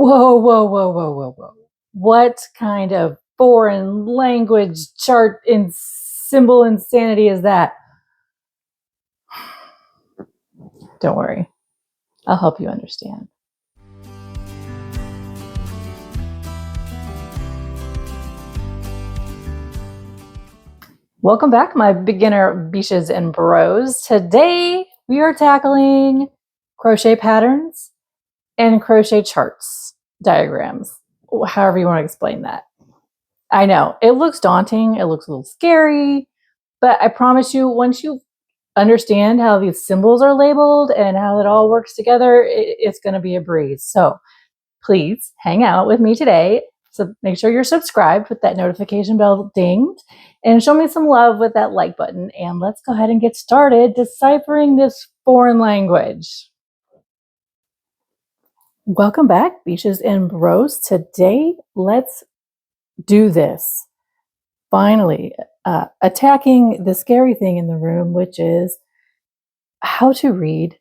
Whoa, whoa, whoa, whoa, whoa, whoa. What kind of foreign language chart in symbol insanity is that? Don't worry. I'll help you understand. Welcome back, my beginner beaches and bros. Today we are tackling crochet patterns and crochet charts, diagrams, however you want to explain that. I know it looks daunting, it looks a little scary, but I promise you, once you understand how these symbols are labeled and how it all works together, it's going to be a breeze. So please hang out with me today. So make sure you're subscribed with that notification bell dinged and show me some love with that like button. And let's go ahead and get started deciphering this foreign language. Welcome back, beaches and bros. Today, let's do this. Finally, attacking the scary thing in the room, which is how to read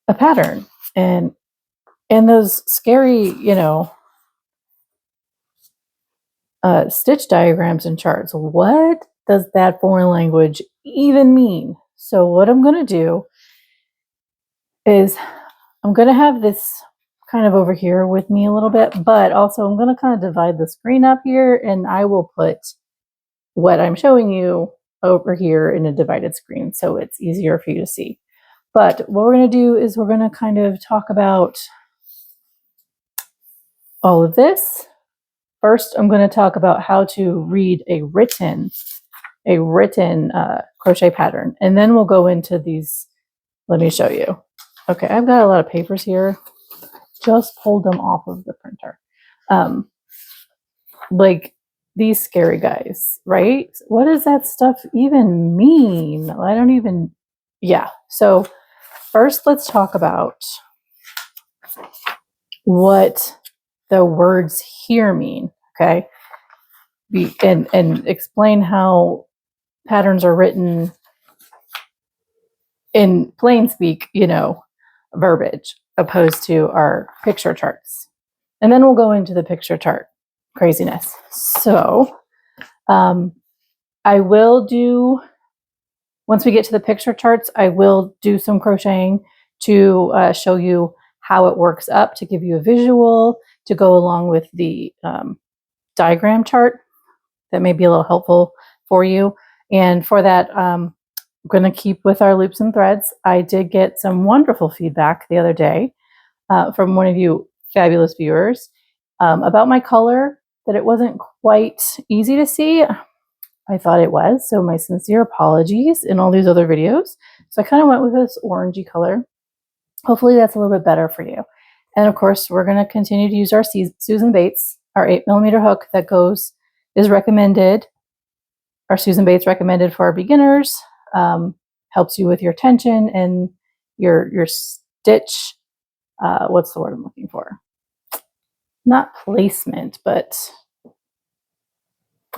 a pattern. And those scary, stitch diagrams and charts. What does that foreign language even mean? So what I'm going to do is I'm going to have this kind of over here with me a little bit, but also I'm going to kind of divide the screen up here, and I will put what I'm showing you over here in a divided screen so it's easier for you to see. But what we're going to do is we're going to kind of talk about all of this. First, I'm going to talk about how to read a written crochet pattern, and then we'll go into these. Let me show you. Okay, I've got a lot of papers here. Just pulled them off of the printer. Like these scary guys, right? What does that stuff even mean? I don't even, yeah. So first, let's talk about what the words here mean, okay? And explain how patterns are written in plain speak, verbiage, opposed to our picture charts. And then we'll go into the picture chart craziness. So I will do, once we get to the picture charts, I will do some crocheting to show you how it works up, to give you a visual, to go along with the diagram chart that may be a little helpful for you. And for that, I'm going to keep with our loops and threads. I did get some wonderful feedback the other day from one of you fabulous viewers about my color, that it wasn't quite easy to see. I thought it was, so my sincere apologies in all these other videos. So I kind of went with this orangey color. Hopefully that's a little bit better for you. And of course, we're going to continue to use our Susan Bates, our 8mm hook that is recommended. Our Susan Bates recommended for our beginners. Helps you with your tension and your stitch. What's the word I'm looking for? Not placement, but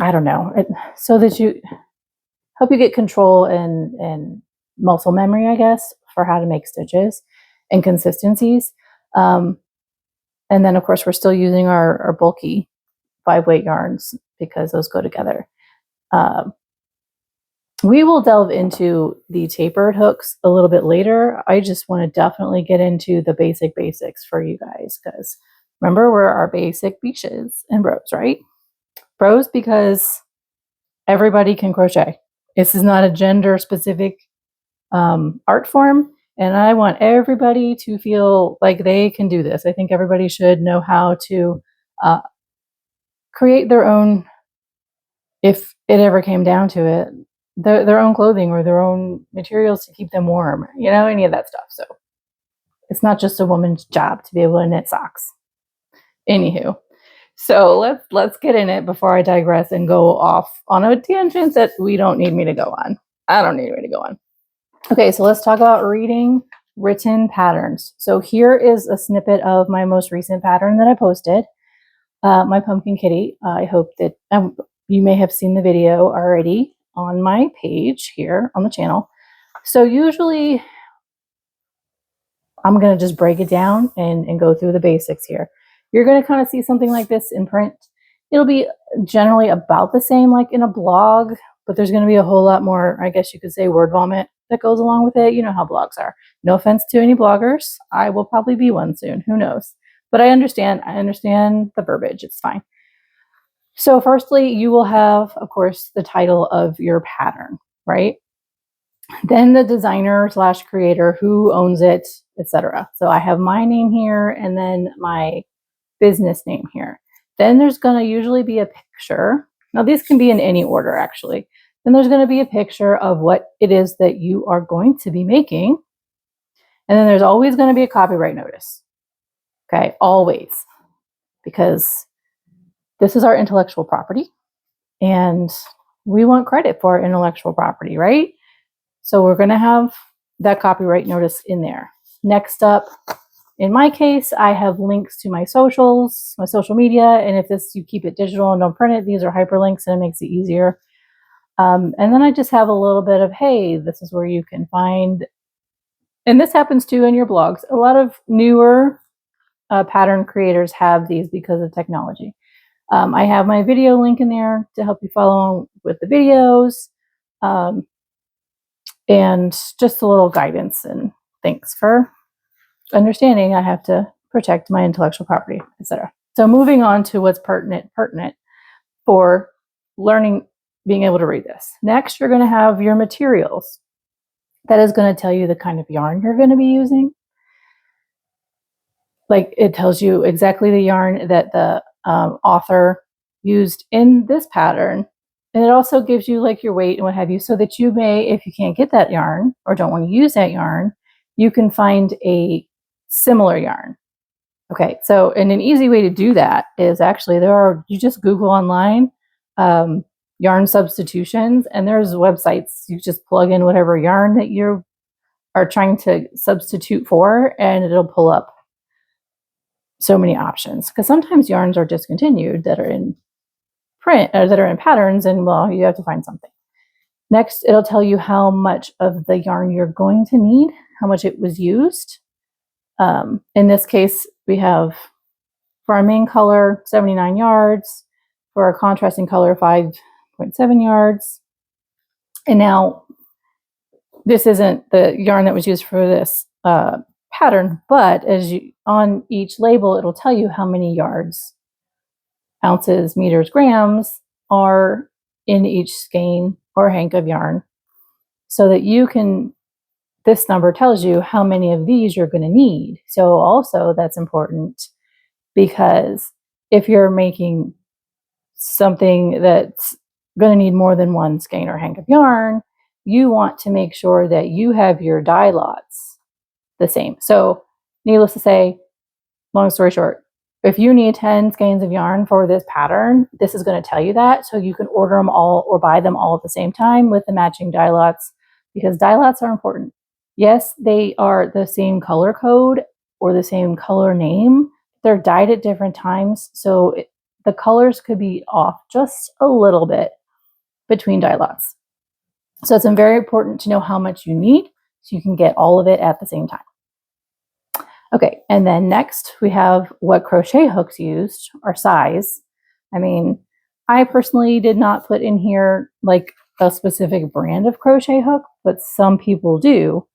I don't know. So that you help you get control and muscle memory, I guess, for how to make stitches and consistencies. And then, of course, we're still using our bulky 5-weight yarns because those go together. We will delve into the tapered hooks a little bit later. I just want to definitely get into the basics for you guys, because remember, we're our basic beaches and bros, right? Bros, because everybody can crochet. This is not a gender specific art form, and I want everybody to feel like they can do this. I think everybody should know how to create their own, if it ever came down to it, their own clothing or their own materials to keep them warm, any of that stuff. So it's not just a woman's job to be able to knit socks. Anywho, so let's get in it before I digress and go off on a tangent that we don't need me to go on. I don't need me to go on. Okay, so let's talk about reading written patterns. So here is a snippet of my most recent pattern that I posted, my pumpkin kitty. I hope that you may have seen the video already on my page here on the channel. So usually I'm going to just break it down and go through the basics here. You're going to kind of see something like this in print. It'll be generally about the same like in a blog, but there's going to be a whole lot more, I guess you could say, word vomit that goes along with it. You know how blogs are. No offense to any bloggers. I will probably be one soon. Who knows? But I understand the verbiage. It's fine. So firstly, you will have, of course, the title of your pattern, right? Then the designer / creator, who owns it, etc. So I have my name here and then my business name here. Then there's going to usually be a picture. Now these can be in any order actually. Then there's going to be a picture of what it is that you are going to be making. And then there's always going to be a copyright notice. Okay, always. Because this is our intellectual property and we want credit for our intellectual property, right? So we're going to have that copyright notice in there. Next up, in my case, I have links to my socials, my social media, and if you keep it digital and don't print it, these are hyperlinks and it makes it easier. And then I just have a little bit of, hey, this is where you can find, and this happens too in your blogs. A lot of newer pattern creators have these because of technology. I have my video link in there to help you follow with the videos, and just a little guidance and thanks for understanding I have to protect my intellectual property, etc. So moving on to what's pertinent for learning, being able to read this. Next, you're going to have your materials. That is going to tell you the kind of yarn you're going to be using. Like it tells you exactly the yarn that the author used in this pattern. And it also gives you like your weight and what have you, so that you may, if you can't get that yarn or don't want to use that yarn, you can find a similar yarn. Okay, so and an easy way to do that is actually you just Google online yarn substitutions, and there's websites. You just plug in whatever yarn that you are trying to substitute for, and it'll pull up so many options. Because sometimes yarns are discontinued that are in print or that are in patterns, and well, you have to find something. Next, it'll tell you how much of the yarn you're going to need, how much it was used. In this case, we have for our main color 79 yards, for our contrasting color 5.7 yards. And now this isn't the yarn that was used for this pattern, but on each label, it'll tell you how many yards, ounces, meters, grams are in each skein or hank of yarn, so that you can, this number tells you how many of these you're going to need. So also that's important, because if you're making something that's going to need more than one skein or hank of yarn, you want to make sure that you have your dye lots the same. So needless to say, long story short, if you need 10 skeins of yarn for this pattern, this is going to tell you that, so you can order them all or buy them all at the same time with the matching dye lots, because dye lots are important. Yes, they are the same color code or the same color name. They're dyed at different times, so the colors could be off just a little bit between dye lots. So it's very important to know how much you need so you can get all of it at the same time. Okay, and then next we have what crochet hooks used, or size. I mean, I personally did not put in here like a specific brand of crochet hook, but some people do,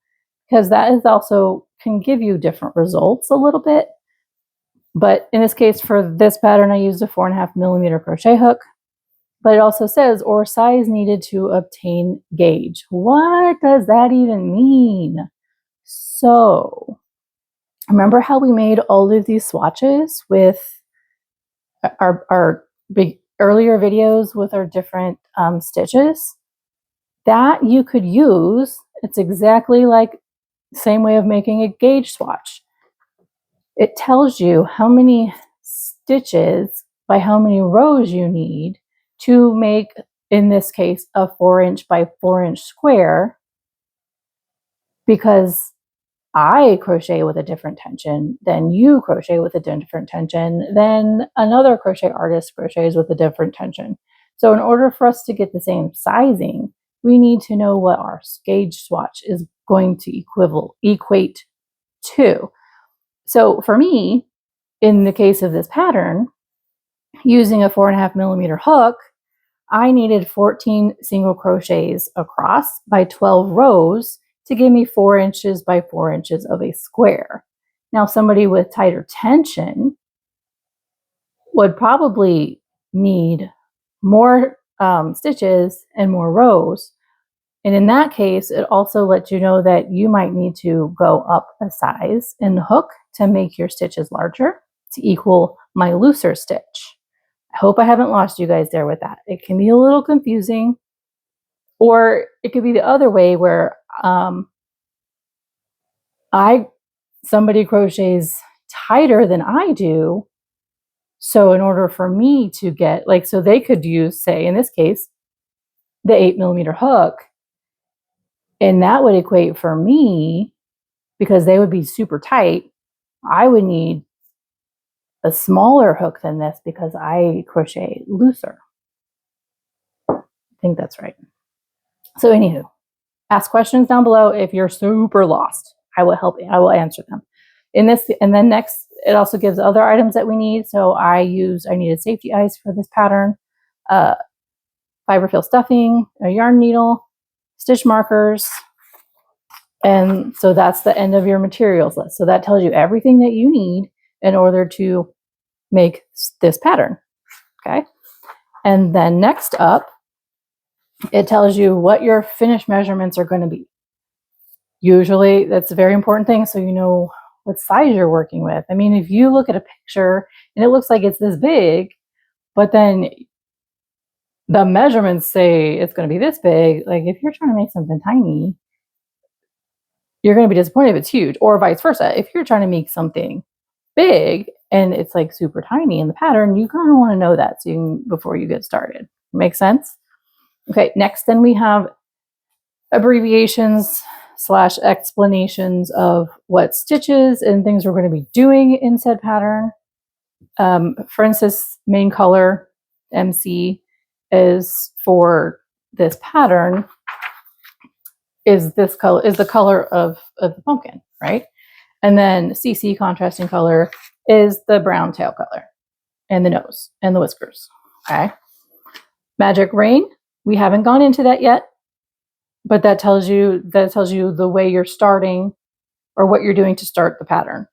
because that is also can give you different results a little bit. But in this case, for this pattern, I used a 4.5 millimeter crochet hook, but it also says, or size needed to obtain gauge. What does that even mean? So remember how we made all of these swatches with our big earlier videos with our different stitches? That you could use. It's exactly like the same way of making a gauge swatch. It tells you how many stitches by how many rows you need to make, in this case, a 4-inch by 4-inch square, because I crochet with a different tension, then you crochet with a different tension, then another crochet artist crochets with a different tension. So in order for us to get the same sizing, we need to know what our gauge swatch is going to equate to. So for me, in the case of this pattern, using a 4.5mm hook, I needed 14 single crochets across by 12 rows to give me 4 inches by 4 inches of a square. Now, somebody with tighter tension would probably need more stitches and more rows. And in that case, it also lets you know that you might need to go up a size in the hook to make your stitches larger to equal my looser stitch. I hope I haven't lost you guys there with that. It can be a little confusing, or it could be the other way where somebody crochets tighter than I do. So in order for me to get, like, so they could use, say in this case, the 8mm hook, and that would equate for me, because they would be super tight, I would need a smaller hook than this because I crochet looser. I think that's right. So anywho, ask questions down below if you're super lost. I will help you. I will answer them. In this, and then next, it also gives other items that we need. So I needed safety eyes for this pattern, fiberfill stuffing, a yarn needle, stitch markers, and so that's the end of your materials list. So that tells you everything that you need in order to make this pattern. Okay. And then next up, it tells you what your finished measurements are going to be. Usually that's a very important thing, so you know what size you're working with. I mean, if you look at a picture and it looks like it's this big, but then the measurements say it's going to be this big, like if you're trying to make something tiny, you're going to be disappointed if it's huge, or vice versa. If you're trying to make something big and it's like super tiny in the pattern, you kind of want to know that before you get started. Make sense? Okay, next then we have abbreviations / explanations of what stitches and things we're going to be doing in said pattern. For instance, main color, MC, is for this pattern is this color, is the color of the pumpkin, right? And then CC, contrasting color, is the brown tail color and the nose and the whiskers. Okay. Magic rain, we haven't gone into that yet, but that tells you the way you're starting or what you're doing to start the pattern.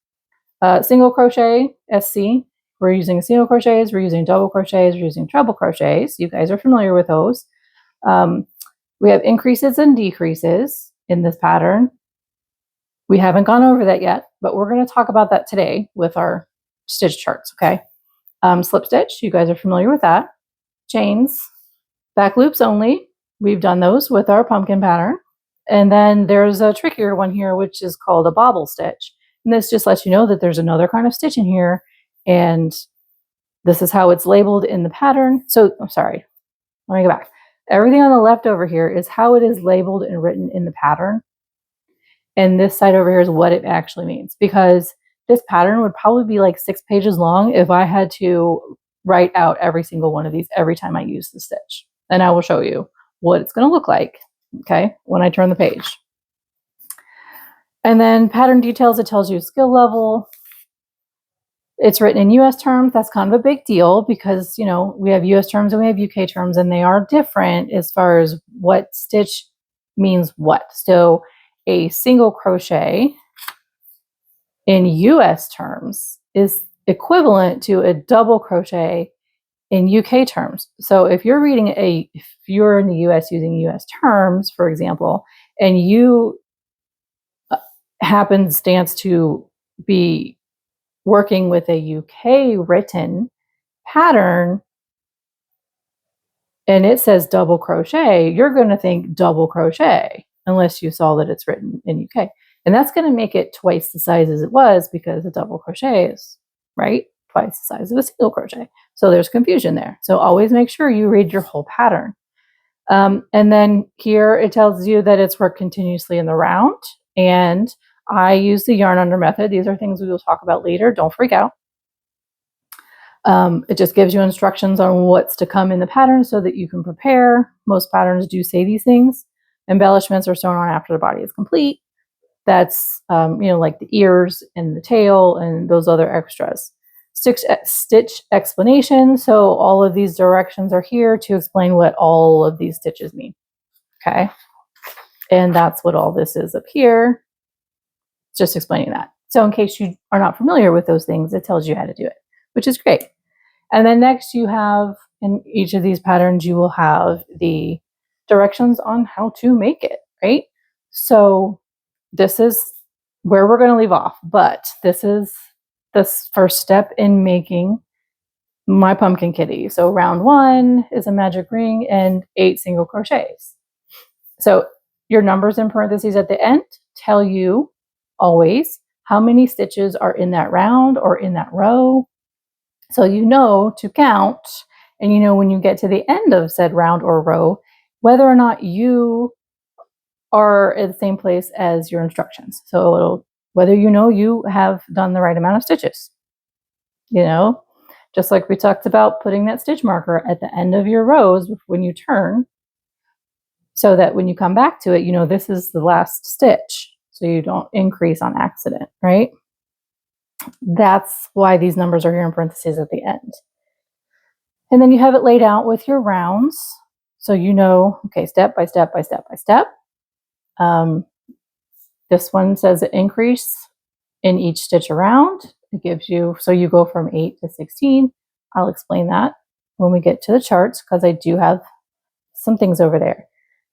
Single crochet, SC, we're using single crochets, we're using double crochets, we're using treble crochets. You guys are familiar with those. We have increases and decreases in this pattern. We haven't gone over that yet, but we're going to talk about that today with our stitch charts, okay? Slip stitch, you guys are familiar with that. Chains, back loops only. We've done those with our pumpkin pattern. And then there's a trickier one here, which is called a bobble stitch. And this just lets you know that there's another kind of stitch in here, and this is how it's labeled in the pattern. So, I'm sorry, let me go back. Everything on the left over here is how it is labeled and written in the pattern. And this side over here is what it actually means, because this pattern would probably be like 6 pages long if I had to write out every single one of these every time I use the stitch. And I will show you what it's going to look like, okay, when I turn the page. And then pattern details, it tells you skill level. It's written in US terms. That's kind of a big deal because, you know, we have US terms and we have UK terms, and they are different as far as what stitch means what. So a single crochet in US terms is equivalent to a double crochet in UK terms. So if you're if you're in the US using US terms, for example, and you happenstance to be working with a UK written pattern and it says double crochet, you're going to think double crochet unless you saw that it's written in UK. And that's going to make it twice the size as it was, because a double crochet is, right, twice the size of a single crochet. So there's confusion there. So always make sure you read your whole pattern. And then here it tells you that it's worked continuously in the round, and I use the yarn under method. These are things we will talk about later. Don't freak out. It just gives you instructions on what's to come in the pattern so that you can prepare. Most patterns do say these things. Embellishments are sewn on after the body is complete. That's, you know, like the ears and the tail and those other extras. stitch explanation. So all of these directions are here to explain what all of these stitches mean. Okay. And that's what all this is up here. Just explaining that. So in case you are not familiar with those things, it tells you how to do it, which is great. And then next you have, in each of these patterns, you will have the directions on how to make it, right? So this is where we're going to leave off, but this is the first step in making my pumpkin kitty. So round 1 is a magic ring and 8 single crochets. So your numbers in parentheses at the end tell you always how many stitches are in that round or in that row. So you know to count, and you know when you get to the end of said round or row, whether or not you are at the same place as your instructions. So whether you know you have done the right amount of stitches. You know, just like we talked about putting that stitch marker at the end of your rows when you turn, so that when you come back to it, you know this is the last stitch, so you don't increase on accident, right? That's why these numbers are here in parentheses at the end. And then you have it laid out with your rounds. So you know, okay, step by step by step by step. This one says an increase in each stitch around. It gives you, so you go from 8 to 16. I'll explain that when we get to the charts, because I do have some things over there.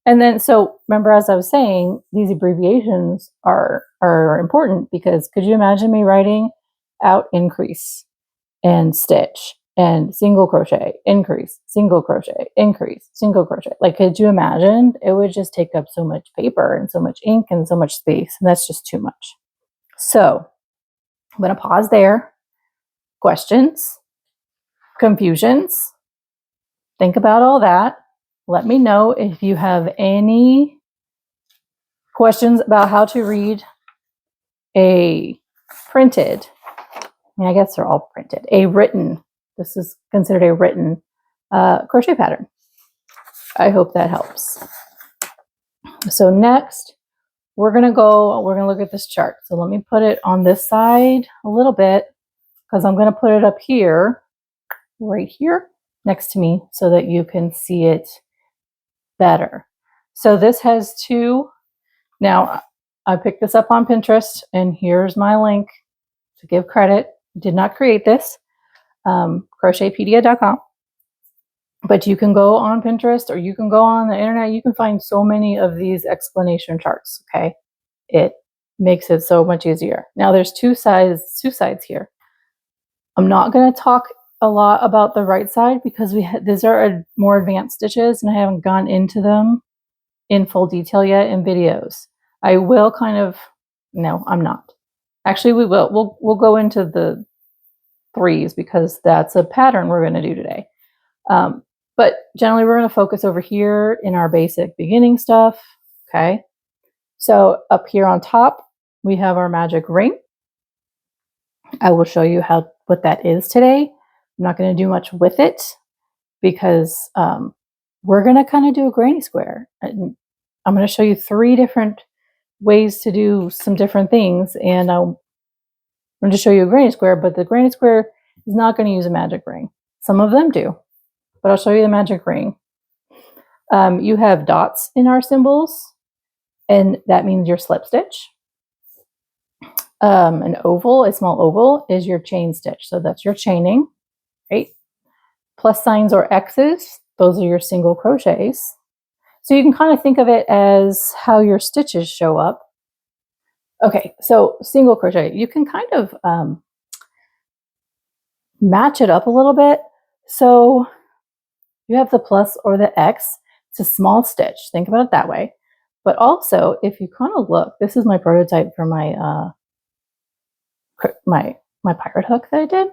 And then, so remember, as I was saying, these abbreviations are important, because could you imagine me writing out increase and stitch and single crochet, increase, single crochet, increase, single crochet? Like, could you imagine? It would just take up so much paper and so much ink and so much space, and that's just too much. So I'm going to pause there. Questions, confusions, think about all that. Let me know if you have any questions about how to read a printed, I mean, I guess they're all printed, a written, this is considered a written crochet pattern. I hope that helps. So next, we're going to look at this chart. So let me put it on this side a little bit, because I'm going to put it up here, right here next to me, so that you can see it better. So this has 2. Now, I picked this up on Pinterest, and here's my link to give credit. I did not create this, crochetpedia.com. But you can go on Pinterest, or you can go on the internet. You can find so many of these explanation charts, okay? It makes it so much easier. Now, there's two sides here. I'm not going to talk a lot about the right side, because these are more advanced stitches, and I haven't gone into them in full detail yet in videos. I will kind of, no, I'm not. Actually, we will. We'll go into the 3s, because that's a pattern we're going to do today. But generally, we're going to focus over here in our basic beginning stuff. Okay. So up here on top, we have our magic ring. I will show you what that is today. I'm not going to do much with it, because we're going to kind of do a granny square. And I'm going to show you 3 different ways to do some different things. And I'm going to show you a granny square, but the granny square is not going to use a magic ring. Some of them do, but I'll show you the magic ring. You have dots in our symbols, and that means your slip stitch. An oval, a small oval, is your chain stitch. So that's your chaining, right? Plus signs or X's, those are your single crochets. So you can kind of think of it as how your stitches show up. Okay, so single crochet, you can kind of match it up a little bit. So you have the plus or the X. It's a small stitch. Think about it that way. But also, if you kind of look, this is my prototype for my my pirate hook that I did.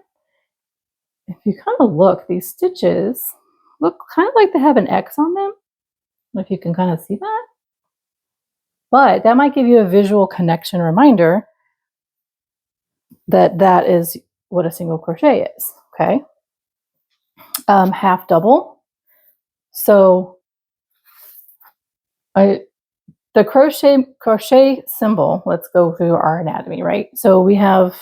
If you kind of look, these stitches look kind of like they have an X on them. If you can kind of see that. But that might give you a visual connection reminder that that is what a single crochet is, okay? Half double. So the crochet symbol, let's go through our anatomy, right? So we have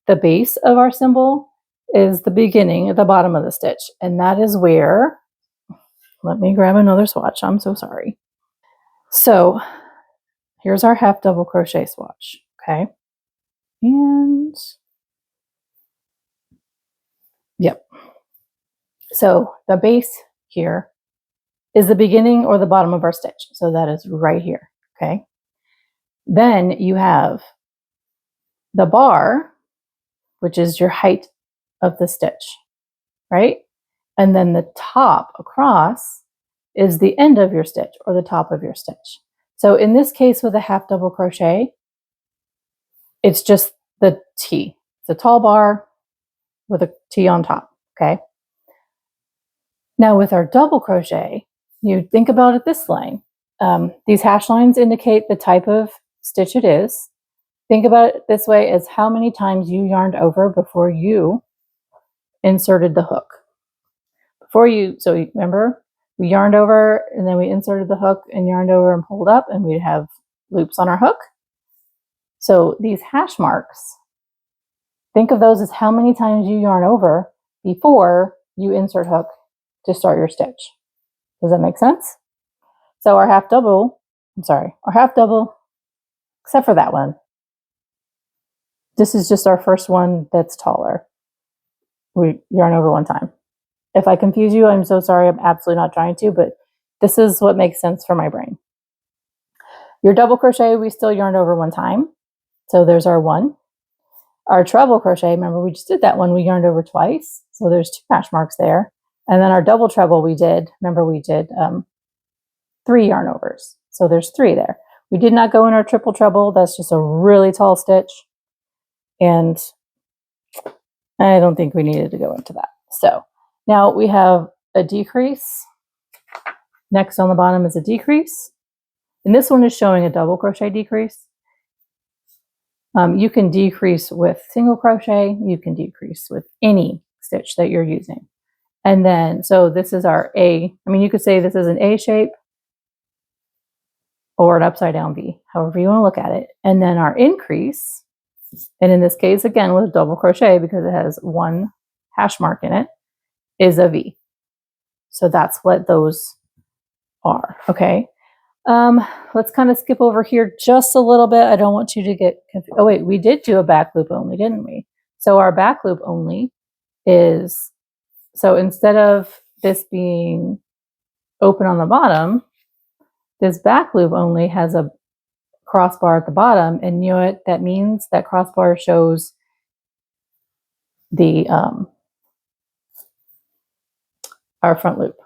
the base of our symbol is the beginning at the bottom of the stitch. And that is where, let me grab another swatch. I'm so sorry. So here's our half double crochet swatch. Okay. And yep. So the base here is the beginning or the bottom of our stitch. So that is right here. Okay. Then you have the bar, which is your height of the stitch, right? And then the top across is the end of your stitch or the top of your stitch. So in this case with a half double crochet, it's just the T. It's a tall bar with a T on top, okay? Now with our double crochet, you think about it this way. These hash lines indicate the type of stitch it is. Think about it this way as how many times you yarned over before you inserted the hook. So remember, we yarned over and then we inserted the hook and yarned over and pulled up and we'd have loops on our hook. So these hash marks, think of those as how many times you yarn over before you insert hook to start your stitch. Does that make sense? So our half double, except for that one. This is just our first one that's taller. We yarn over one time. If I confuse you, I'm so sorry. I'm absolutely not trying to, but this is what makes sense for my brain. Your double crochet, we still yarn over one time. So there's our one. Our treble crochet, remember we just did that one, we yarned over twice. So there's 2 hash marks there. And then our double treble we did 3 yarn overs. So there's 3 there. We did not go in our triple treble. That's just a really tall stitch. And I don't think we needed to go into that. So now we have a decrease. Next on the bottom is a decrease. And this one is showing a double crochet decrease. You can decrease with single crochet. You can decrease with any stitch that you're using. And then, so this is our A. I mean, you could say this is an A shape or an upside down V, however you want to look at it. And then our increase, and in this case, again, with double crochet, because it has 1 hash mark in it, is a V. So that's what those are, okay? Let's kind of skip over here just a little bit. I don't want you to get confused. Oh wait, we did do a back loop only, didn't we? So our back loop only is, so instead of this being open on the bottom, this back loop only has a crossbar at the bottom, and you know what that means? That crossbar shows the our front loop.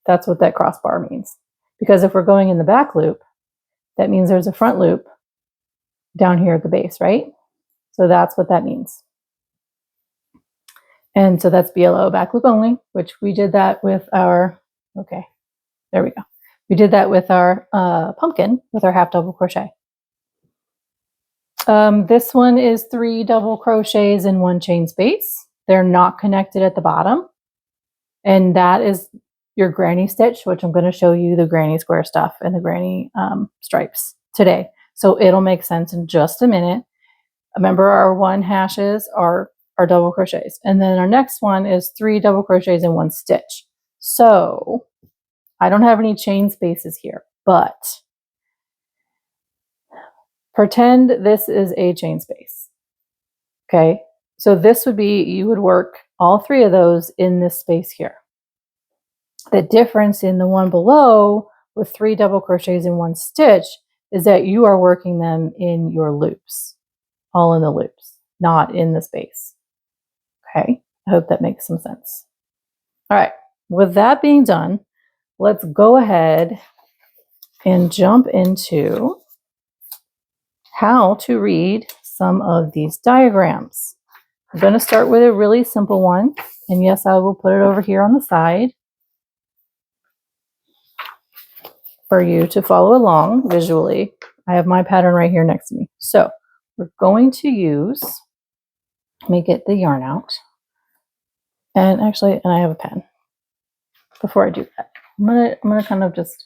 That's what that crossbar means. Because if we're going in the back loop, that means there's a front loop down here at the base, right? So that's what that means. And so that's BLO, back loop only, which we did that with our, okay, there we go. We did that with our pumpkin with our half double crochet. This one is 3 double crochets in 1 chain space. They're not connected at the bottom. And that is your granny stitch, which I'm going to show you the granny square stuff and the granny stripes today. So it'll make sense in just a minute. Remember, our 1 hashes are our double crochets. And then our next one is 3 double crochets in 1 stitch. So I don't have any chain spaces here, but pretend this is a chain space. Okay. So this would be, you would work all 3 of those in this space here. The difference in the one below with 3 double crochets in 1 stitch is that you are working them in your loops, all in the loops, not in the space. Okay, I hope that makes some sense. All right, with that being done, let's go ahead and jump into how to read some of these diagrams. I'm going to start with a really simple one, and yes, I will put it over here on the side for you to follow along visually. I have my pattern right here next to me. So we're going to use, let me get the yarn out. And actually, and I have a pen. Before I do that, I'm gonna kind of just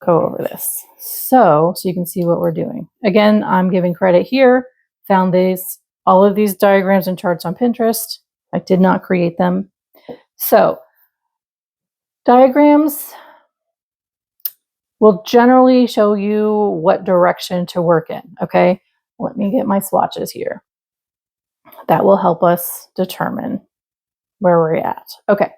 go over this. So you can see what we're doing. Again, I'm giving credit here. Found these all of these diagrams and charts on Pinterest. I did not create them. So diagrams will generally show you what direction to work in, okay? Let me get my swatches here. That will help us determine where we're at. Okay,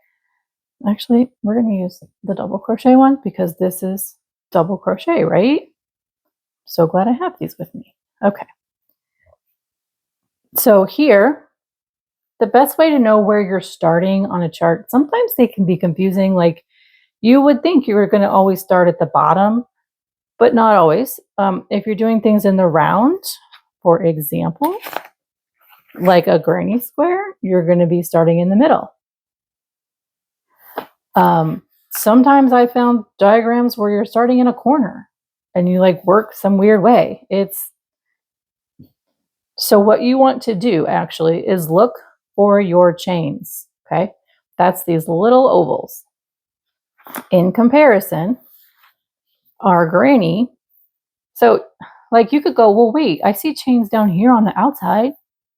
actually, we're gonna use the double crochet one because this is double crochet, right? So glad I have these with me. Okay. So here, the best way to know where you're starting on a chart, sometimes they can be confusing. Like you would think you were going to always start at the bottom, but not always. If you're doing things in the round, for example, like a granny square, you're going to be starting in the middle. Sometimes I found diagrams where you're starting in a corner and you like work some weird way. So what you want to do actually is look for your chains, okay? That's these little ovals. In comparison, our granny, so like you could go, well, wait, I see chains down here on the outside.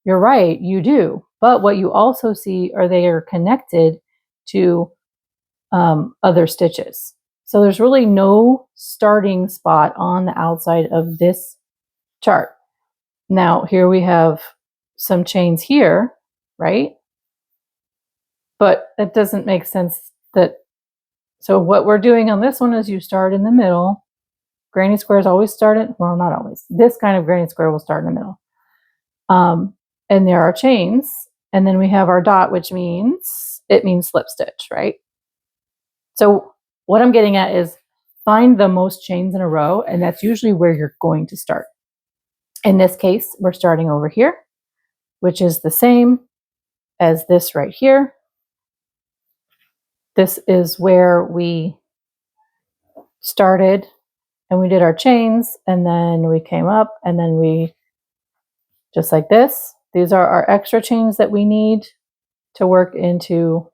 You're right, you do. But what you also see are they are connected to other stitches. So there's really no starting spot on the outside of this chart. Now, here we have some chains here, right? But it doesn't make sense that, so what we're doing on this one is you start in the middle. Granny squares always start at, well, not always. This kind of granny square will start in the middle. And there are chains, and then we have our dot, which means, it means slip stitch, right? So what I'm getting at is find the most chains in a row, and that's usually where you're going to start. In this case, we're starting over here, which is the same as this right here. This is where we started and we did our chains, and then we came up, and then we, just like this, these are our extra chains that we need to work into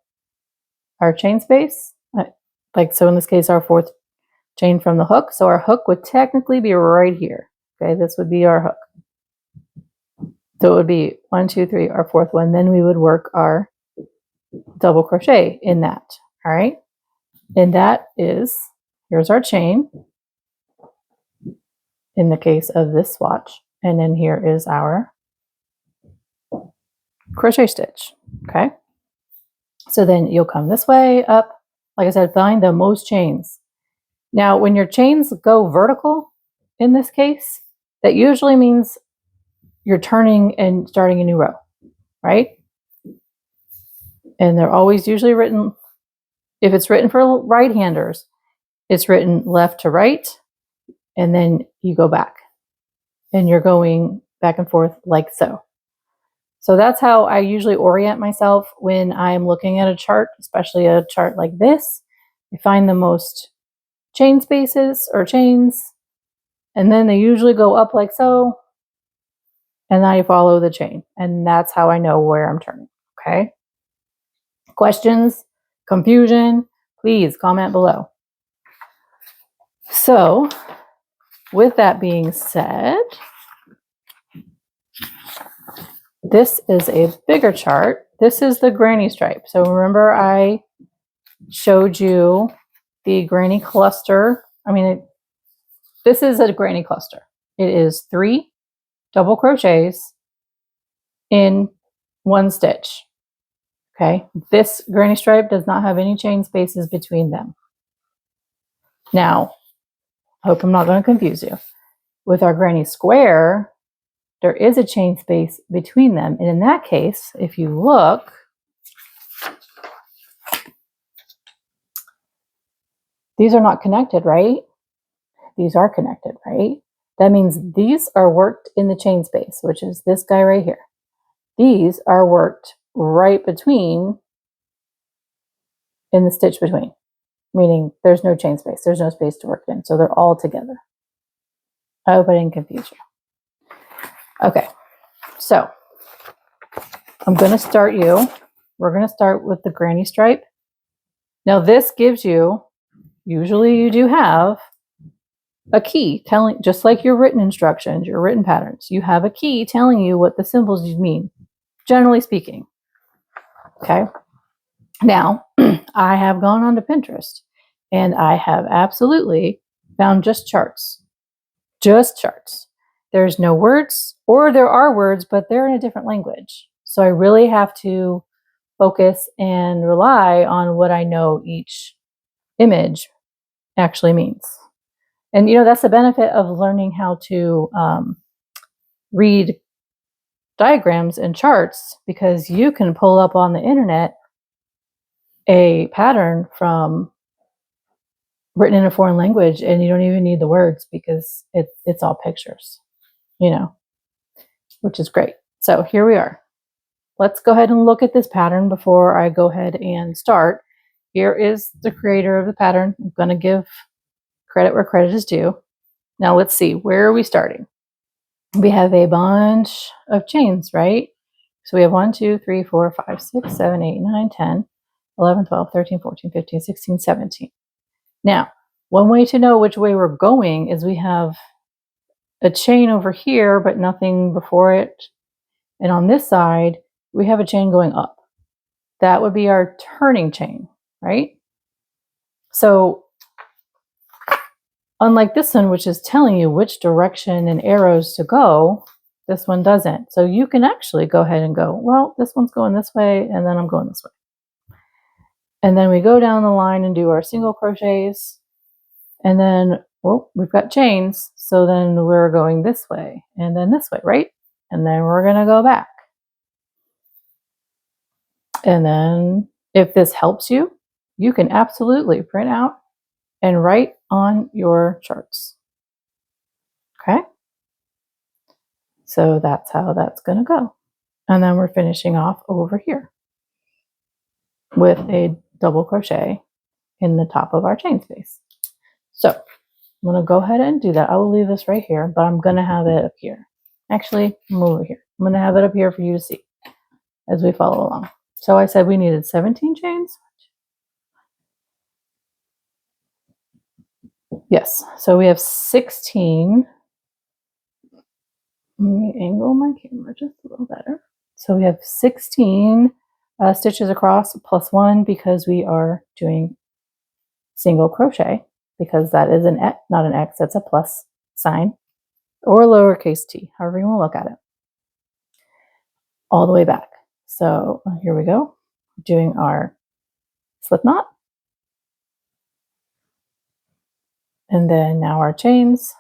our chain space. Like, so in this case, our fourth chain from the hook. So our hook would technically be right here. Okay, this would be our hook. So it would be 1, 2, 3, our fourth one. Then we would work our double crochet in that. All right. And that is, here's our chain in the case of this swatch. And then here is our crochet stitch. Okay. So then you'll come this way up. Like I said, find the most chains. Now, when your chains go vertical, in this case, that usually means you're turning and starting a new row, right? And they're always usually written, if it's written for right-handers, it's written left to right, and then you go back. And you're going back and forth like so. So that's how I usually orient myself when I'm looking at a chart, especially a chart like this. I find the most chain spaces or chains, and then they usually go up like so, and then I follow the chain, and that's how I know where I'm turning. Okay? Questions, confusion, please comment below. So, with that being said, this is a bigger chart. This is the granny stripe. So remember I showed you the granny cluster. This is a granny cluster. It is 3 double crochets in 1 stitch. Okay, this granny stripe does not have any chain spaces between them. Now, I hope I'm not going to confuse you. With our granny square, there is a chain space between them. And in that case, if you look, these are not connected, right? These are connected, right? That means these are worked in the chain space, which is this guy right here. These are worked right between, in the stitch between, meaning there's no chain space. There's no space to work in. So they're all together. I hope I didn't confuse you. Okay, so I'm going to start you. We're going to start with the granny stripe. Now this gives you, usually you do have a key telling, just like your written instructions, your written patterns, you have a key telling you what the symbols mean, generally speaking. Okay. Now, I have gone onto Pinterest and I have absolutely found just charts. Just charts. There's no words, or there are words, but they're in a different language. So I really have to focus and rely on what I know each image actually means. And that's the benefit of learning how to read diagrams and charts, because you can pull up on the internet a pattern from written in a foreign language and you don't even need the words because it's all pictures, which is great. So here we are. Let's go ahead and look at this pattern before I go ahead and start. Here is the creator of the pattern. I'm going to give credit where credit is due. Now let's see, where are we starting? We have a bunch of chains, right? So we have 1, 2, 3, 4, 5, 6, 7, 8, 9, 10, 11, 12, 13, 14, 15, 16, 17. Now, one way to know which way we're going is we have a chain over here, but nothing before it. And on this side, we have a chain going up. That would be our turning chain, right? So unlike this one, which is telling you which direction and arrows to go, this one doesn't. So you can actually go ahead and go, well, this one's going this way, and then I'm going this way. And then we go down the line and do our single crochets. And then, well, we've got chains. So then we're going this way and then this way, right? And then we're going to go back. And then if this helps you, you can absolutely print out and write on your charts. Okay? So that's how that's going to go. And then we're finishing off over here with a double crochet in the top of our chain space. So I'm going to go ahead and do that. I will leave this right here, but I'm going to have it up here. Actually, I'm over here. I'm going to have it up here for you to see as we follow along. So I said we needed 17 chains. Yes, so we have 16. Let me angle my camera just a little better. So we have 16 stitches across plus 1 because we are doing single crochet, because that is an X, not an X, that's a plus sign, or lowercase t, however you want to look at it, all the way back. So here we go, doing our slip knot. And then now our chains.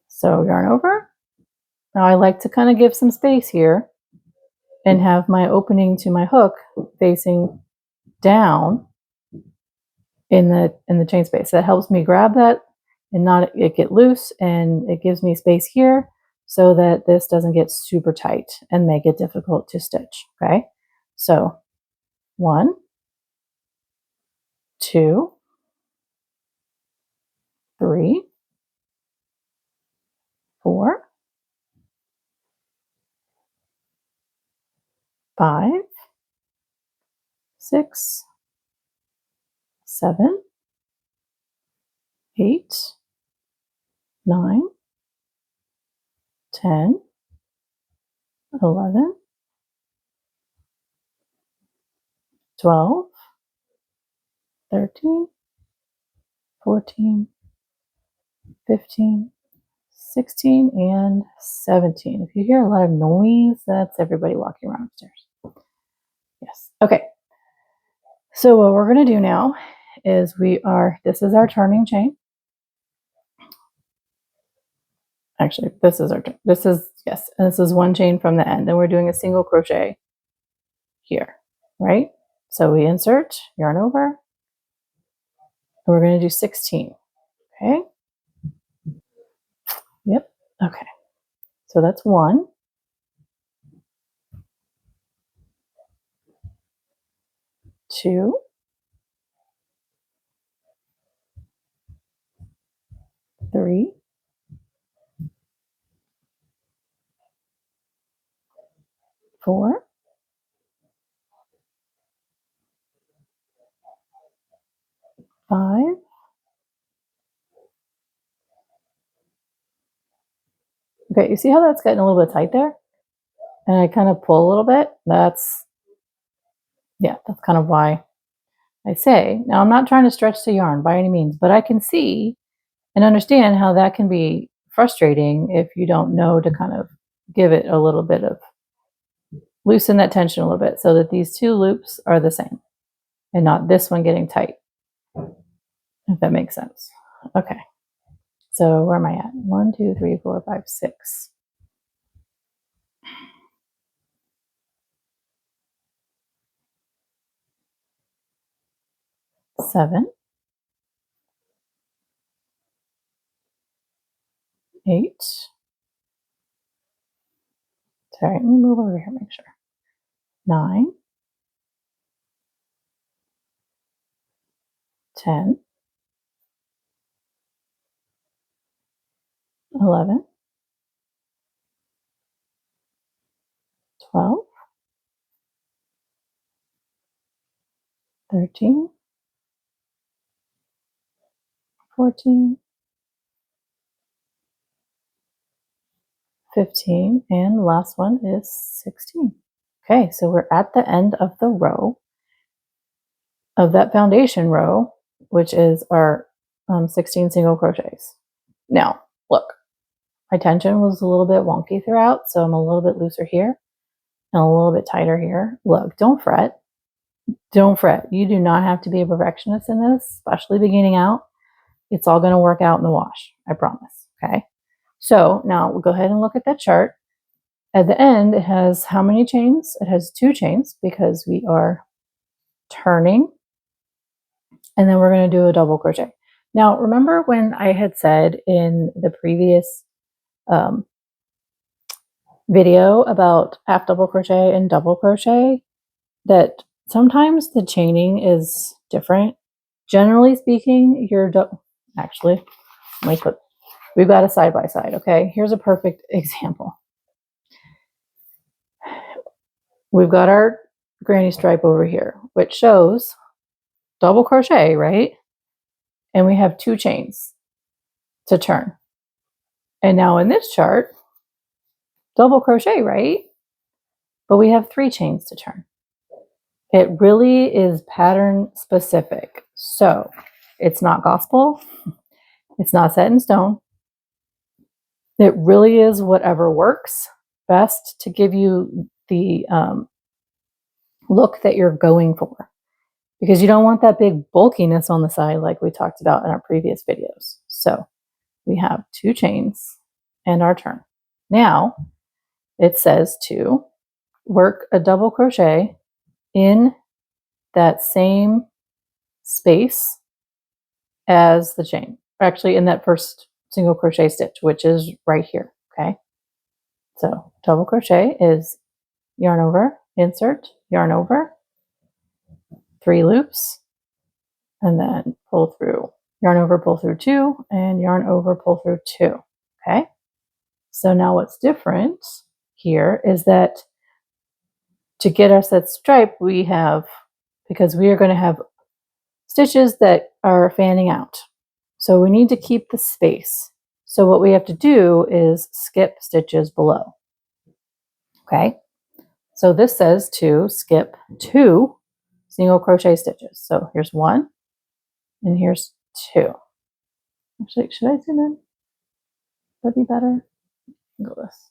So yarn over. Now I like to kind of give some space here and have my opening to my hook facing down in the chain space. That helps me grab that and not it get loose, and it gives me space here so that this doesn't get super tight and make it difficult to stitch. Okay, so 1, 2, 3, 4, 5, 6, 7, 8, 9, 10, 11, 12, 13, 14, 15, 16, and 17. If you hear a lot of noise, that's everybody walking around upstairs. Yes. Okay. So what we're going to do now is this is our turning chain. Actually, this is one chain from the end, and we're doing a single crochet here, right? So we insert, yarn over, and we're going to do 16. Okay. Yep. Okay. So that's 1. 2. 3. 4. 5. Okay, you see how that's getting a little bit tight there? And I kind of pull a little bit. That's kind of why I say. Now, I'm not trying to stretch the yarn by any means, but I can see and understand how that can be frustrating if you don't know to kind of give it a little bit of, loosen that tension a little bit so that these two loops are the same and not this one getting tight, if that makes sense. Okay, so where am I at? 1, 2, 3, 4, 5, 6. Seven, 8. Sorry, let me move over here, make sure. 9, 10, 11, 12, 13, 14, 15, and the last one is 16. Okay, so we're at the end of the row of that foundation row, which is our 16 single crochets. Now, look, my tension was a little bit wonky throughout, so I'm a little bit looser here and a little bit tighter here. Look, don't fret. Don't fret. You do not have to be a perfectionist in this, especially beginning out. It's all going to work out in the wash, I promise. Okay, so now we'll go ahead and look at that chart. At the end, it has how many chains? It has 2 chains because we are turning, and then we're going to do a double crochet. Now, remember when I had said in the previous video about half double crochet and double crochet that sometimes the chaining is different? Generally speaking, actually, let me put, we've got a side by side, okay? Here's a perfect example. We've got our granny stripe over here, which shows double crochet, right? And we have 2 chains to turn. And now in this chart, double crochet, right? But we have 3 chains to turn. It really is pattern specific. So it's not gospel. It's not set in stone. It really is whatever works best to give you the look that you're going for, because you don't want that big bulkiness on the side like we talked about in our previous videos. So we have 2 chains and our turn. Now it says to work a double crochet in that same space as the chain, actually in that first single crochet stitch, which is right here. Okay, so double crochet is yarn over, insert, yarn over, 3 loops, and then pull through, yarn over, pull through 2, and yarn over, pull through 2. Okay, so now what's different here is that to get us that stripe, we have, because we are going to have stitches that are fanning out, so we need to keep the space. So what we have to do is skip stitches below. Okay, so this says to skip 2 single crochet stitches. So here's 1 and here's 2. Actually, should I zoom in? That'd be better. Go this.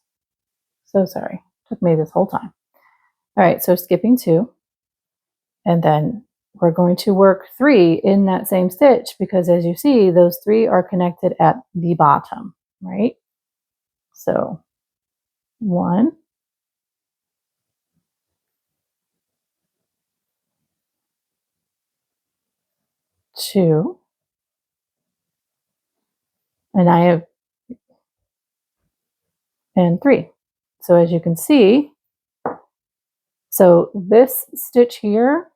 So sorry, took me this whole time. All right, so skipping 2, and then we're going to work 3 in that same stitch, because as you see, those 3 are connected at the bottom, right? So 1, 2, and 3. So as you can see, so this stitch here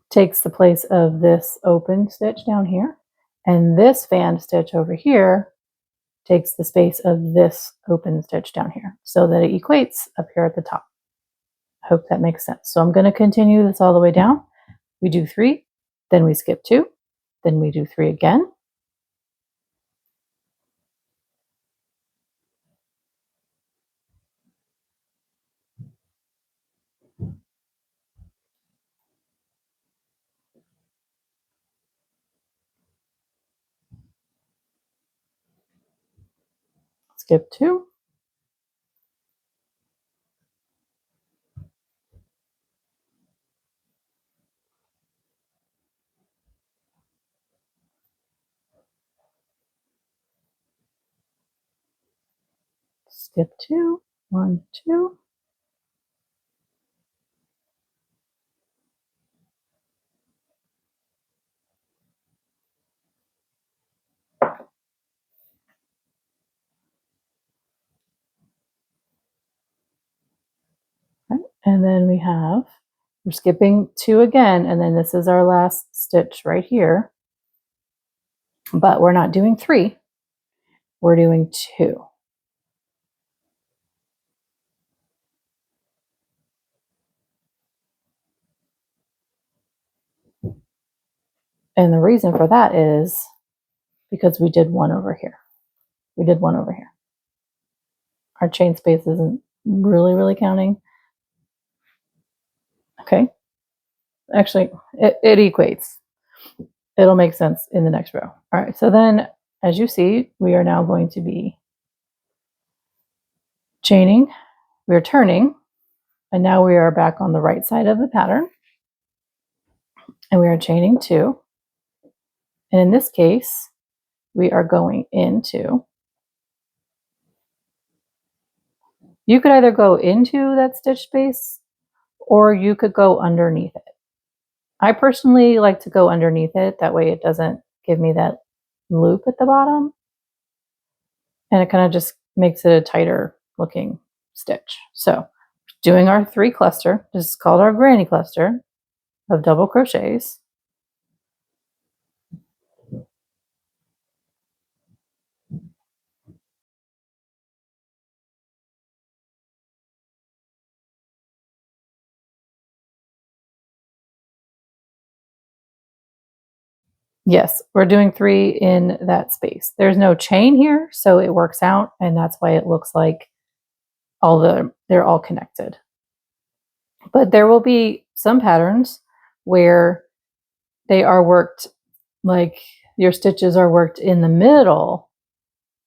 takes the place of this open stitch down here, and this fanned stitch over here takes the space of this open stitch down here, so that it equates up here at the top. I hope that makes sense. So I'm going to continue this all the way down. We do 3, then we skip 2, then we do 3 again, skip 2, skip 2, 1, 2, okay. And then we're skipping 2 again, and then this is our last stitch right here, but we're not doing 3, we're doing 2. And the reason for that is because we did 1 over here. We did 1 over here. Our chain space isn't really counting. Okay. Actually, it equates. It'll make sense in the next row. All right, so then as you see, we are now going to be chaining, we're turning, and now we are back on the right side of the pattern, and we are chaining 2. And in this case, we are going into, you could either go into that stitch space or you could go underneath it. I personally like to go underneath it, that way it doesn't give me that loop at the bottom, and it kind of just makes it a tighter looking stitch. So doing our 3 cluster, this is called our granny cluster of double crochets. Yes, we're doing 3 in that space. There's no chain here, so it works out, and that's why it looks like they're all connected. But there will be some patterns where they are worked, like your stitches are worked in the middle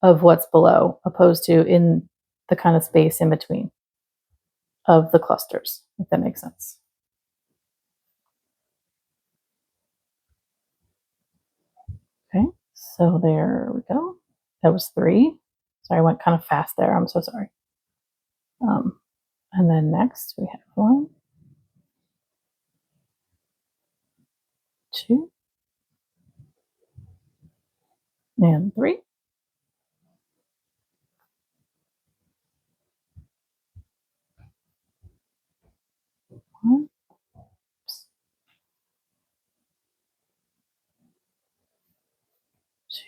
of what's below, opposed to in the kind of space in between of the clusters, if that makes sense. Okay, so there we go. That was 3. Sorry, I went kind of fast there. I'm so sorry. And then next we have 1, 2, and 3. 1,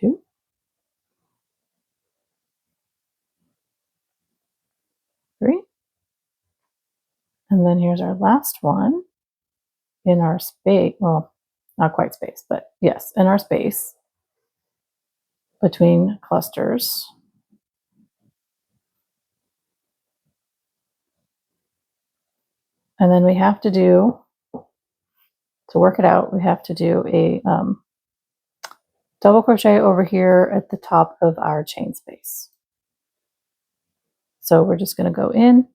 2, 3. And then here's our last one in our space. Well, not quite space, but yes, in our space between clusters. And then we have to do, to work it out, we have to do a double crochet over here at the top of our chain space. So we're just going to go in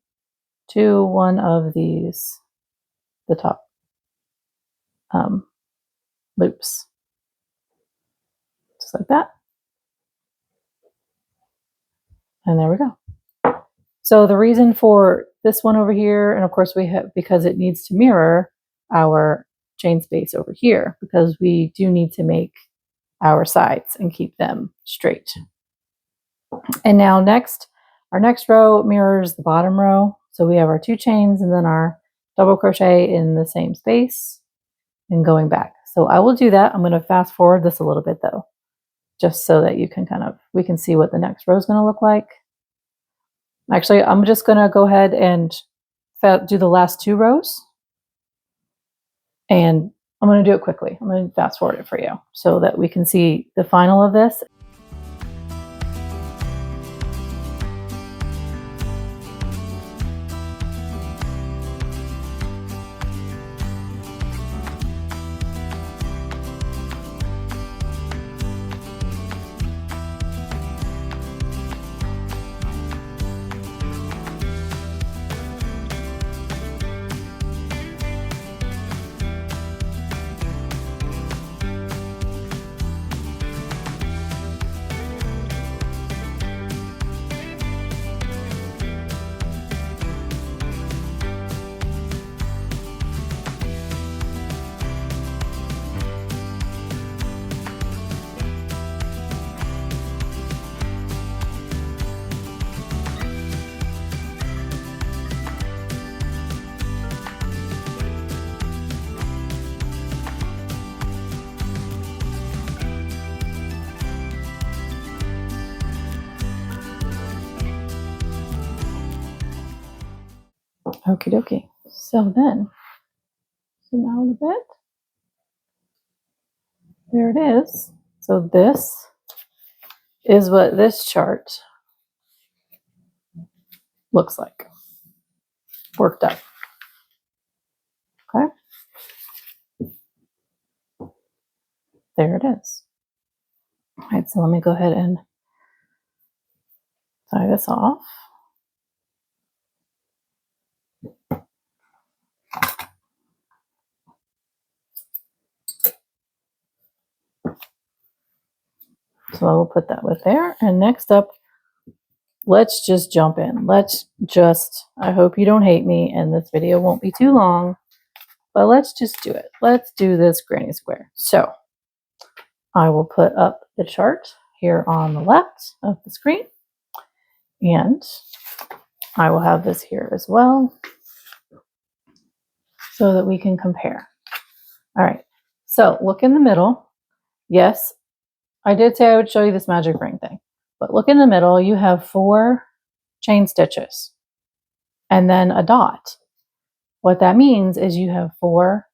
to one of these, the top loops, just like that. And there we go. So the reason for this one over here, and of course we have, because it needs to mirror our chain space over here, because we do need to make our sides and keep them straight. And now next, our next row mirrors the bottom row. So we have our 2 chains and then our double crochet in the same space and going back. So I will do that. I'm going to fast forward this a little bit though, just so that you can we can see what the next row is going to look like. Actually, I'm just going to go ahead and do the last 2 rows. And I'm going to do it quickly. I'm going to fast forward it for you so that we can see the final of this. Okie dokie. So then, zoom out a bit. There it is. So this is what this chart looks like, worked up. Okay. There it is. All right, so let me go ahead and tie this off. So I will put that with there. And next up, let's just jump in. I hope you don't hate me and this video won't be too long, but let's just do it. Let's do this granny square. So I will put up the chart here on the left of the screen, and I will have this here as well so that we can compare. All right, so look in the middle. Yes, I did say I would show you this magic ring thing, but look in the middle, you have 4 chain stitches and then a dot. What that means is you have 4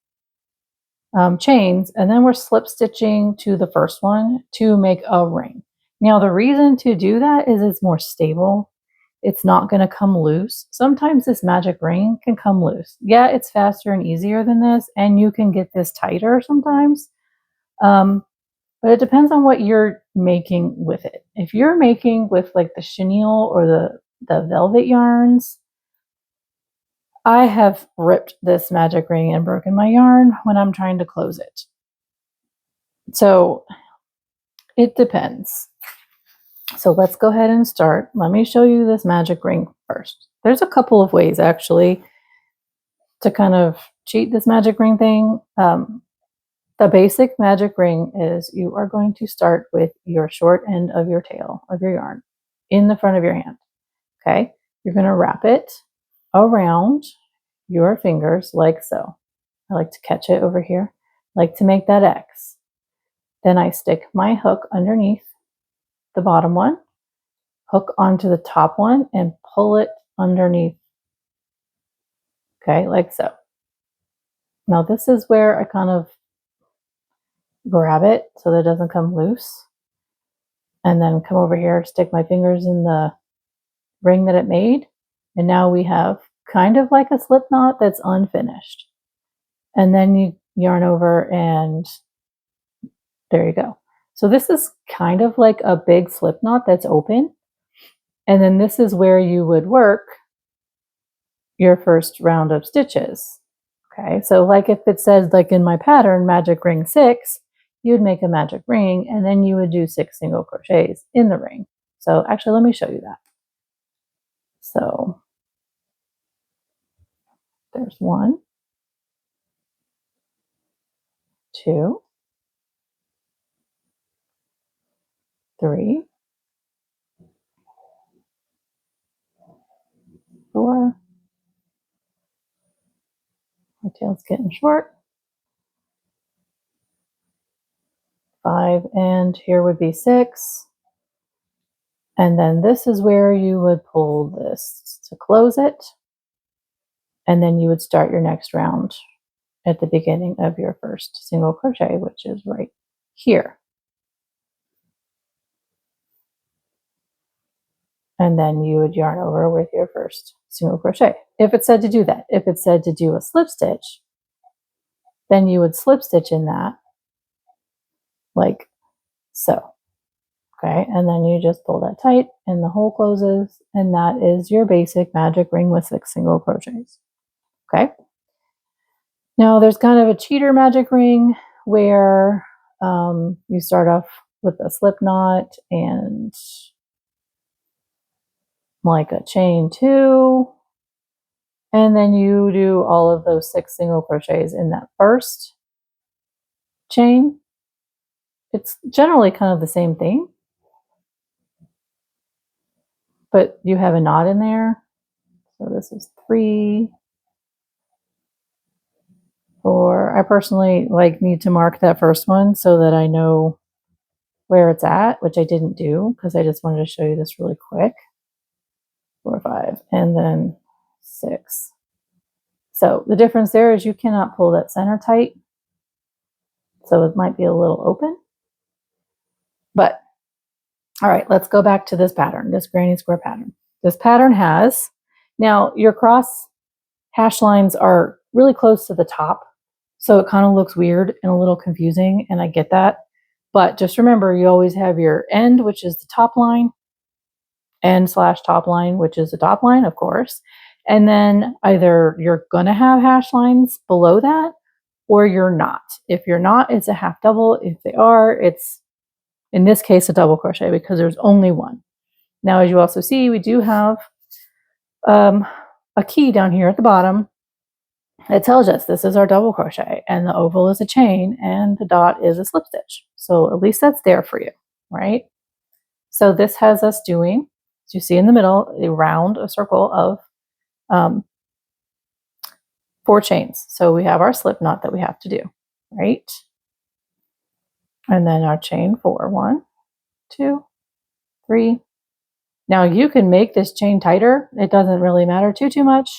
chains, and then we're slip stitching to the first one to make a ring. Now the reason to do that is it's more stable. It's not going to come loose. Sometimes this magic ring can come loose. Yeah, it's faster and easier than this, and you can get this tighter sometimes. But it depends on what you're making with it. If you're making with like the chenille or the velvet yarns, I have ripped this magic ring and broken my yarn when I'm trying to close it. So it depends. So let's go ahead and start. Let me show you this magic ring first. There's a couple of ways actually to kind of cheat this magic ring thing. The basic magic ring is you are going to start with your short end of your tail of your yarn in the front of your hand. Okay, you're going to wrap it around your fingers like so. I like to catch it over here, I like to make that X. Then I stick my hook underneath the bottom one, hook onto the top one, and pull it underneath. Okay, like so. Now this is where I kind of grab it so that it doesn't come loose. And then come over here, stick my fingers in the ring that it made. And now we have kind of like a slip knot that's unfinished. And then you yarn over and there you go. So this is kind of like a big slip knot that's open. And then this is where you would work your first round of stitches. Okay, so like if it says like in my pattern, magic ring 6, you would make a magic ring and then you would do 6 single crochets in the ring. So actually, let me show you that. So there's 1, 2, 3, 4. My tail's getting short. 5, and here would be 6. And then this is where you would pull this to close it. And then you would start your next round at the beginning of your first single crochet, which is right here. And then you would yarn over with your first single crochet. If it said to do that, if it said to do a slip stitch, then you would slip stitch in that like so. Okay, and then you just pull that tight and the hole closes, and that is your basic magic ring with 6 single crochets. Okay, now there's kind of a cheater magic ring where you start off with a slip knot and like a chain 2, and then you do all of those 6 single crochets in that first chain. It's generally kind of the same thing, but you have a knot in there. So this is 3, 4. I personally need to mark that first one so that I know where it's at, which I didn't do because I just wanted to show you this really quick. 4, 5, and then 6. So the difference there is you cannot pull that center tight. So it might be a little open. But all right, let's go back to this pattern, this granny square pattern. This pattern has, now your cross hash lines are really close to the top. So it kind of looks weird and a little confusing, and I get that. But just remember, you always have your end, which is the top line, end slash top line, which is the top line, of course. And then either you're going to have hash lines below that, or you're not. If you're not, it's a half double. If they are, it's, in this case, a double crochet because there's only one. Now, as you also see, we do have a key down here at the bottom. It tells us this is our double crochet, and the oval is a chain and the dot is a slip stitch. So at least that's there for you, right? So this has us doing, as you see in the middle, a circle of 4 chains. So we have our slip knot that we have to do, right? And then our chain 4, 1, 2, 3. Now you can make this chain tighter. It doesn't really matter too much,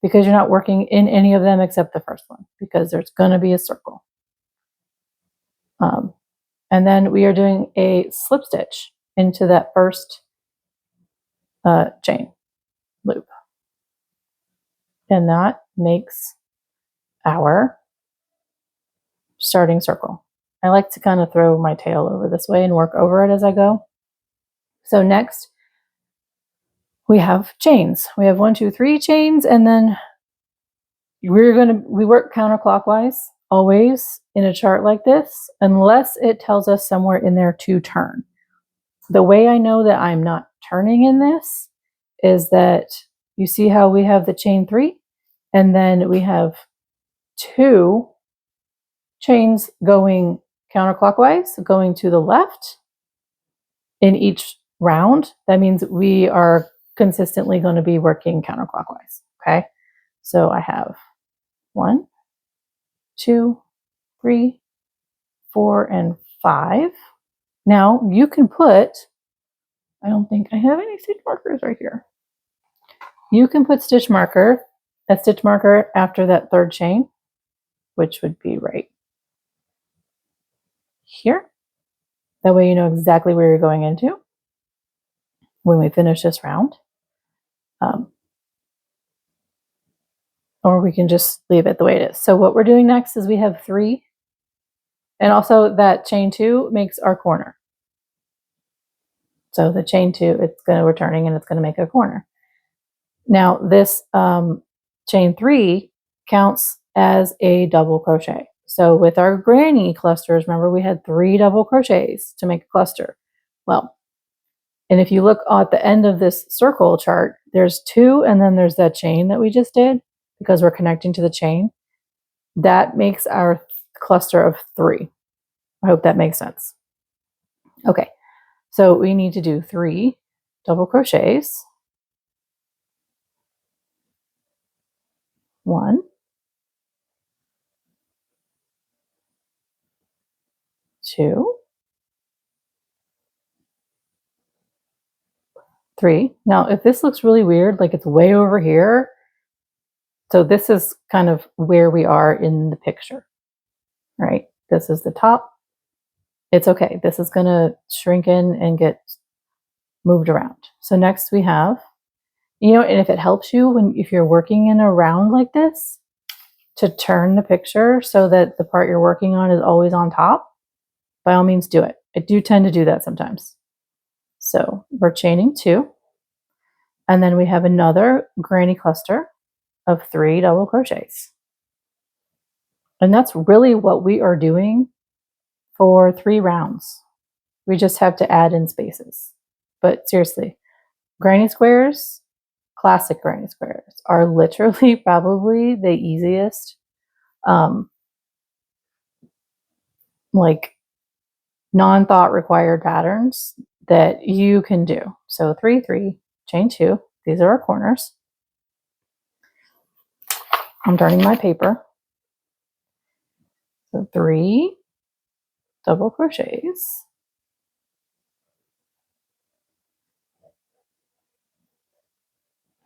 because you're not working in any of them except the first one, because there's going to be a circle. And then we are doing a slip stitch into that first chain loop. And that makes our starting circle. I like to kind of throw my tail over this way and work over it as I go. So next, we have chains. We have 1, 2, 3 chains, and then we work counterclockwise always in a chart like this, unless it tells us somewhere in there to turn. The way I know that I'm not turning in this is that you see how we have the chain 3, and then we have 2 chains going counterclockwise, going to the left in each round. That means we are consistently going to be working counterclockwise. Okay, so I have 1, 2, 3, 4, and 5. Now you can put, I don't think I have any stitch markers right here. You can put a stitch marker after that 3rd chain, which would be right here. That way you know exactly where you're going into when we finish this round. Or we can just leave it the way it is. So what we're doing next is we have 3, and also that chain 2 makes our corner. So the chain 2, we're turning and it's going to make a corner. Now this chain 3 counts as a double crochet. So with our granny clusters, remember we had 3 double crochets to make a cluster. Well, and if you look at the end of this circle chart, there's 2, and then there's that chain that we just did, because we're connecting to the chain. That makes our cluster of 3. I hope that makes sense. Okay, so we need to do 3 double crochets. 1, 2, 3. Now, if this looks really weird, like it's way over here, so this is kind of where we are in the picture, right? This is the top. It's okay. This is going to shrink in and get moved around. So next we have, and if it helps you if you're working in a round like this, to turn the picture so that the part you're working on is always on top, by all means do it. I do tend to do that sometimes. So we're chaining 2, and then we have another granny cluster of 3 double crochets. And that's really what we are doing for 3 rounds. We just have to add in spaces. But seriously, granny squares, classic granny squares, are literally probably the easiest like non-thought required patterns that you can do. So 3, 3, chain 2. These are our corners. I'm turning my paper. So 3 double crochets.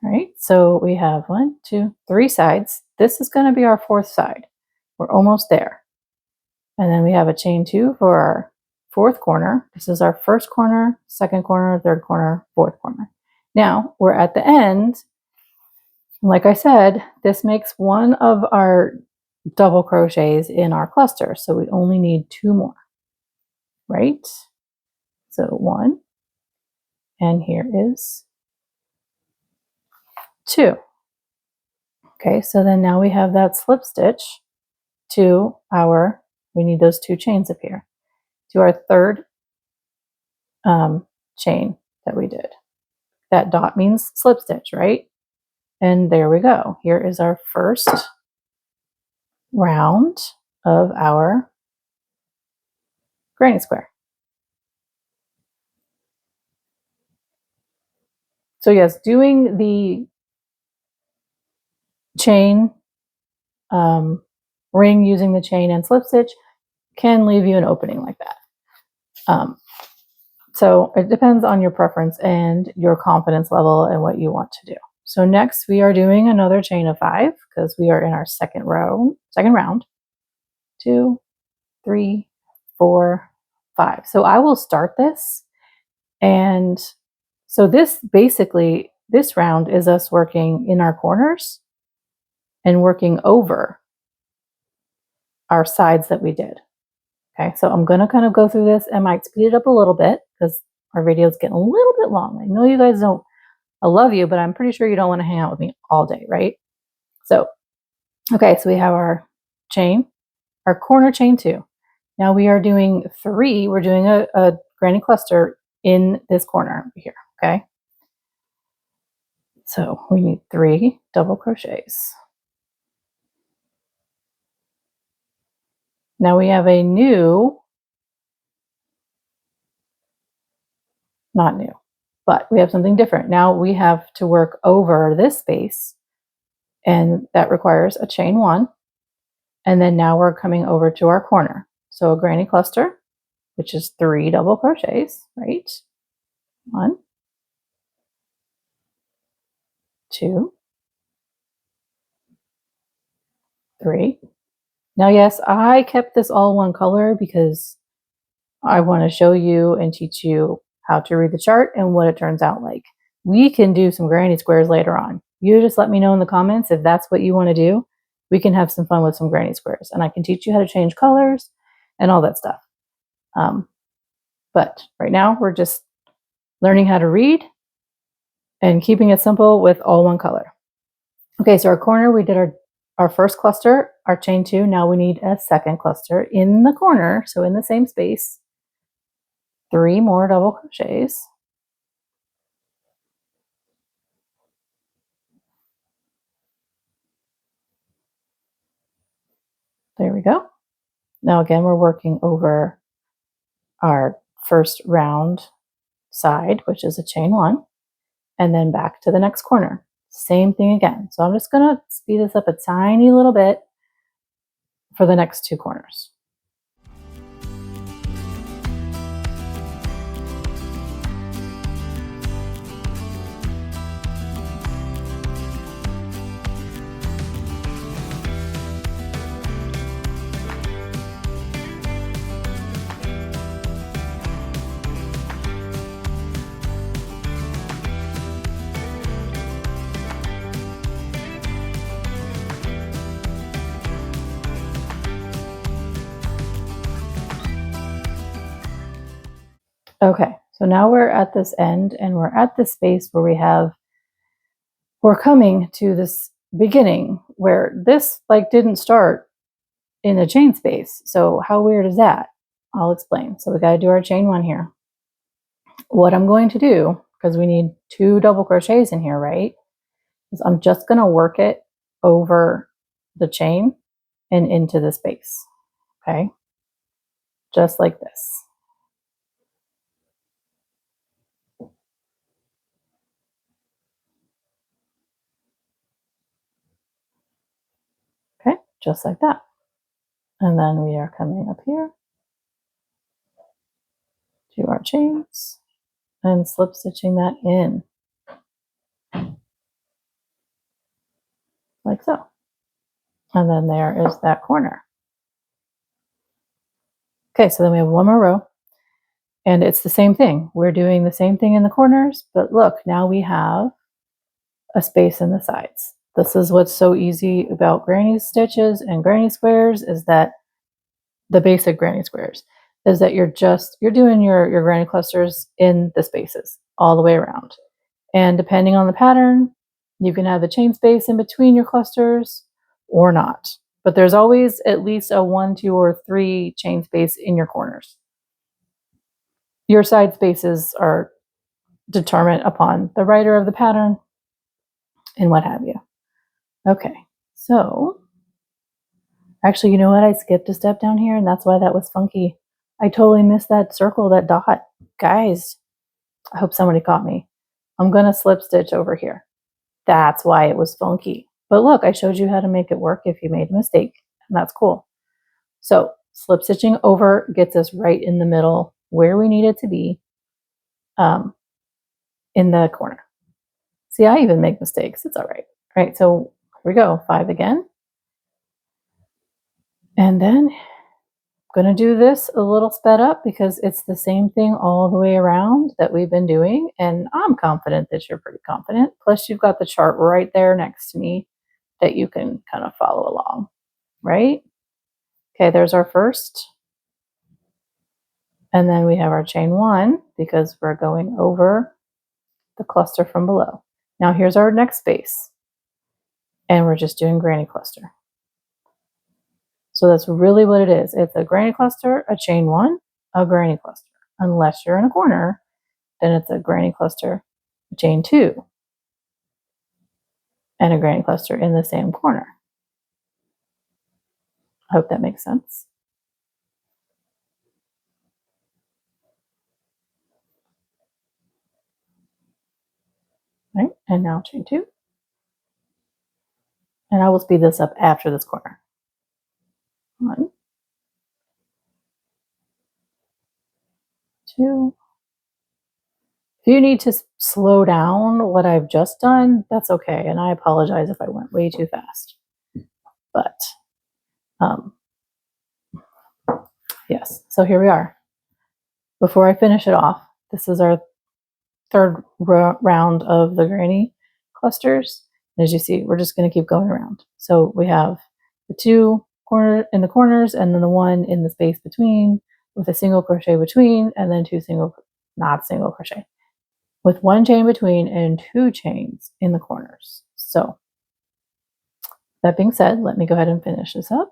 All right, so we have 1, 2, 3 sides. This is going to be our fourth side. We're almost there. And then we have a chain 2 for our fourth corner. This is our first corner, second corner, third corner, fourth corner. Now we're at the end. Like I said, this makes one of our double crochets in our cluster. So we only need 2 more, right? So 1, and here is 2. Okay, so then now we have that slip stitch to our, we need those 2 chains up here, to our third chain that we did. That dot means slip stitch, right? And there we go. Here is our first round of our granny square. So yes, doing the chain ring using the chain and slip stitch can leave you an opening like that. So it depends on your preference and your confidence level and what you want to do. So next we are doing another chain of 5 because we are in our second round. 2, 3, 4, 5. So I will start this, and so this basically, this round is us working in our corners and working over our sides that we did. Okay, so I'm going to kind of go through this. I might speed it up a little bit because our video is getting a little bit long. I know you guys don't, I love you, but I'm pretty sure you don't want to hang out with me all day, right? So, okay, so we have our chain, our corner chain 2. Now we are doing 3, we're doing a granny cluster in this corner over here, okay? So we need 3 double crochets. Now we have a new, not new, but we have something different. Now we have to work over this space, and that requires a chain 1. And then now we're coming over to our corner. So a granny cluster, which is 3 double crochets, right? 1, 2, 3. Now, yes, I kept this all one color because I want to show you and teach you how to read the chart and what it turns out like. We can do some granny squares later on. You just let me know in the comments if that's what you want to do. We can have some fun with some granny squares, and I can teach you how to change colors and all that stuff. But right now we're just learning how to read and keeping it simple with all one color. Okay, so our corner, we did our first cluster, our chain 2. Now we need a second cluster in the corner, so in the same space. 3 more double crochets. There we go. Now again, we're working over our first round side, which is a chain 1, and then back to the next corner. Same thing again. So I'm just going to speed this up a tiny little bit for the next 2 corners. Okay, so now we're at this end, and we're at this space where we're coming to this beginning where this like didn't start in the chain space. So how weird is that? I'll explain. So we got to do our chain 1 here. What I'm going to do, because we need 2 double crochets in here, right? Is I'm just going to work it over the chain and into the space. Okay, just like this. Okay, just like that. And then we are coming up here to our chains and slip stitching that in. like so. And then there is that corner. Okay, so then we have one more row, and it's the same thing. We're doing the same thing in the corners, but look, now we have a space in the sides. This is what's so easy about granny stitches and granny squares, is that the basic granny squares is that you're doing your granny clusters in the spaces all the way around. And depending on the pattern, you can have a chain space in between your clusters or not. But there's always at least a 1, 2, or 3 chain space in your corners. Your side spaces are determined upon the writer of the pattern and what have you. Okay, so actually, you know what? I skipped a step down here, and that's why that was funky. I totally missed that circle, that dot. Guys, I hope somebody caught me. I'm going to slip stitch over here. That's why it was funky. But look, I showed you how to make it work if you made a mistake, and that's cool. So slip stitching over gets us right in the middle where we need it to be, in the corner. See, I even make mistakes. It's all right. All right, so here we go. 5 again. And then I'm going to do this a little sped up because it's the same thing all the way around that we've been doing. And I'm confident that you're pretty confident. Plus, you've got the chart right there next to me that you can kind of follow along, right? Okay, there's our first. And then we have our chain 1 because we're going over the cluster from below. Now here's our next space. And we're just doing granny cluster. So that's really what it is. It's a granny cluster, a chain 1, a granny cluster. Unless you're in a corner, then it's a granny cluster, a chain 2, and a granny cluster in the same corner. I hope that makes sense. Right, and now chain 2. And I will speed this up after this corner. 1, 2. If you need to slow down what I've just done, that's okay. And I apologize if I went way too fast. But yes, so here we are. Before I finish it off, this is our third round of the granny clusters. And as you see, we're just going to keep going around. So we have the 2 in the corners, and then the 1 in the space between with a single crochet between, and then 2 not single crochet, with 1 chain between and 2 chains in the corners. So that being said, let me go ahead and finish this up.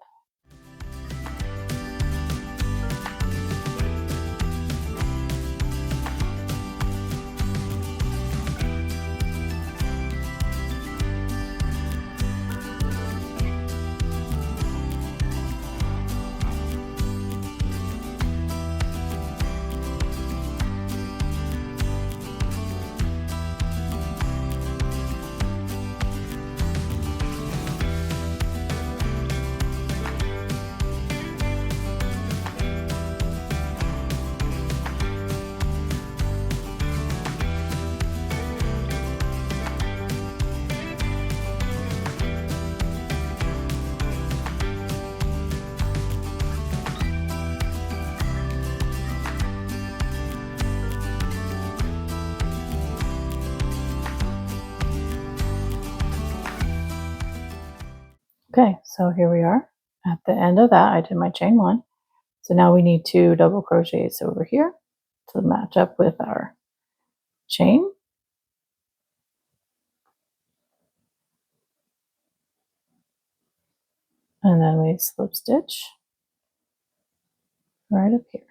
Okay, so here we are at the end of that. I did my chain 1. So now we need 2 double crochets over here to match up with our chain. And then we slip stitch right up here.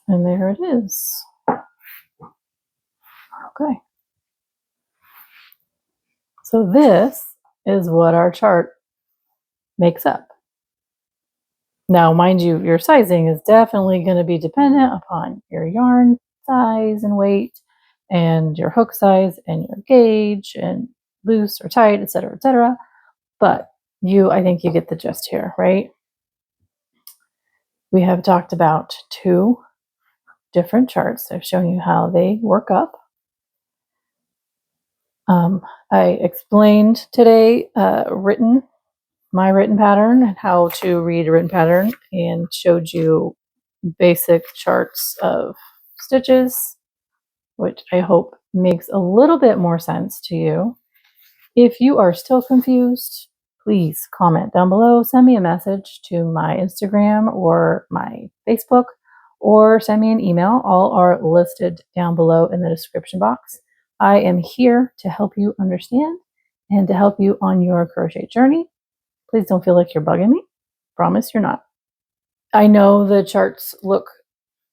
And there it is. Okay. So this is what our chart makes up. Now, mind you, your sizing is definitely going to be dependent upon your yarn size and weight, and your hook size, and your gauge, and loose or tight, etc., etc. But I think you get the gist here, right? We have talked about 2 different charts. I've shown you how they work up. I explained today my written pattern and how to read a written pattern, and showed you basic charts of stitches, which I hope makes a little bit more sense to you. If you are still confused, please comment down below, send me a message to my Instagram or my Facebook, or send me an email. All are listed down below in the description box. I am here to help you understand and to help you on your crochet journey. Please don't feel like you're bugging me. Promise you're not. I know the charts look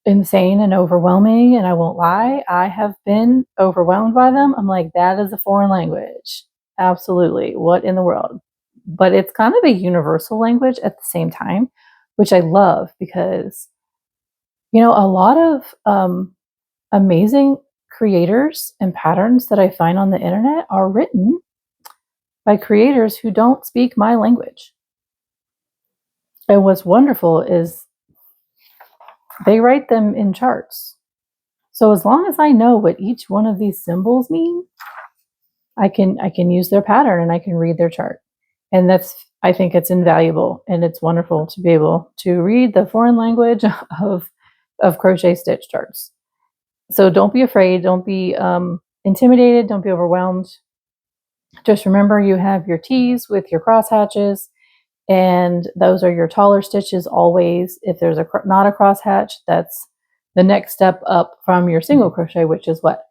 insane and overwhelming, and I won't lie, I have been overwhelmed by them. I'm like, that is a foreign language. Absolutely. What in the world? But it's kind of a universal language at the same time, which I love, because, a lot of amazing creators and patterns that I find on the internet are written by creators who don't speak my language. And what's wonderful is they write them in charts. So as long as I know what each one of these symbols mean, I can use their pattern and I can read their chart. And I think it's invaluable, and it's wonderful to be able to read the foreign language of crochet stitch charts. So don't be afraid, don't be intimidated, don't be overwhelmed. Just remember, you have your T's with your cross hatches, and those are your taller stitches always. If there's not a cross hatch, that's the next step up from your single crochet, which is what?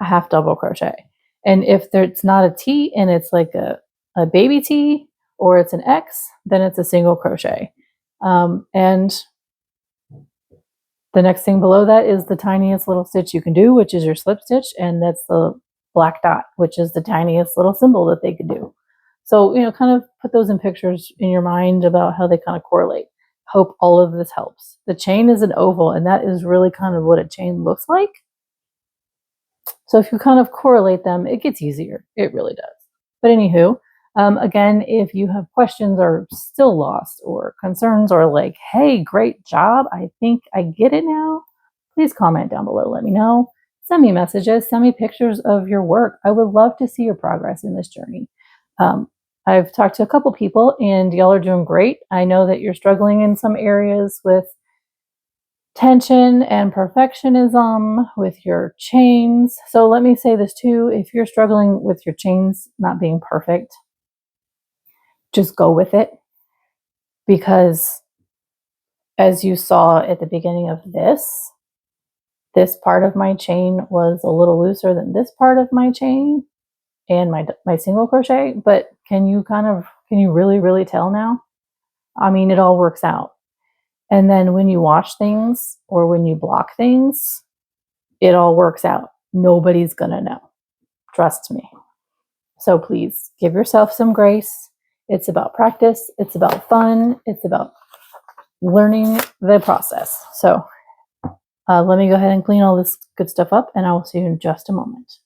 A half double crochet. And if it's not a T and it's like a baby T, or it's an X, then it's a single crochet. And the next thing below that is the tiniest little stitch you can do, which is your slip stitch, and that's the black dot, which is the tiniest little symbol that they could do. So, kind of put those in pictures in your mind about how they kind of correlate. Hope all of this helps. The chain is an oval, and that is really kind of what a chain looks like. So if you kind of correlate them, it gets easier. It really does. But anywho, again, if you have questions or still lost or concerns, or like, hey, great job, I think I get it now, please comment down below. Let me know. Send me messages. Send me pictures of your work. I would love to see your progress in this journey. I've talked to a couple people, and y'all are doing great. I know that you're struggling in some areas with tension and perfectionism with your chains. So let me say this too. If you're struggling with your chains not being perfect, just go with it, because as you saw at the beginning of this part of my chain was a little looser than this part of my chain and my single crochet. But can you really tell now? I mean, it all works out. And then when you wash things or when you block things, it all works out. Nobody's gonna know. Trust me. So please give yourself some grace. It's about practice. It's about fun. It's about learning the process. So let me go ahead and clean all this good stuff up, and I will see you in just a moment.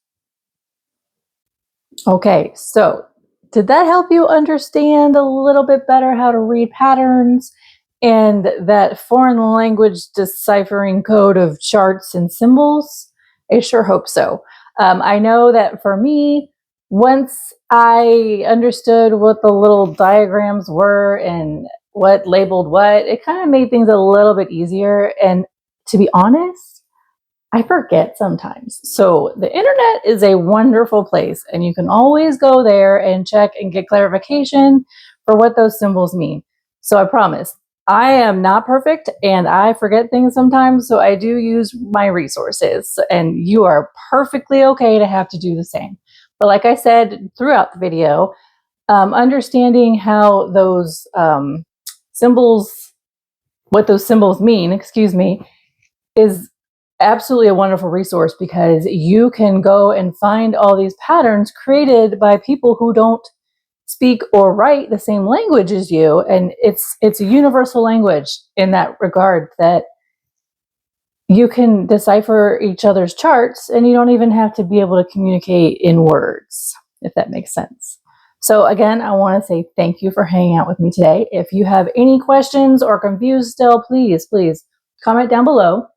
Okay, so did that help you understand a little bit better how to read patterns and that foreign language deciphering code of charts and symbols? I sure hope so. I know that for me, once I understood what the little diagrams were and what labeled what, it kind of made things a little bit easier. And to be honest, I forget sometimes. So the internet is a wonderful place, and you can always go there and check and get clarification for what those symbols mean. So I promise, I am not perfect and I forget things sometimes, so I do use my resources, and you are perfectly okay to have to do the same. But like I said throughout the video, understanding how those symbols, what those symbols mean, is absolutely a wonderful resource, because you can go and find all these patterns created by people who don't speak or write the same language as you, and it's a universal language in that regard, that you can decipher each other's charts, and you don't even have to be able to communicate in words, if that makes sense. So again, I want to say thank you for hanging out with me today. If you have any questions or confused still, please comment down below,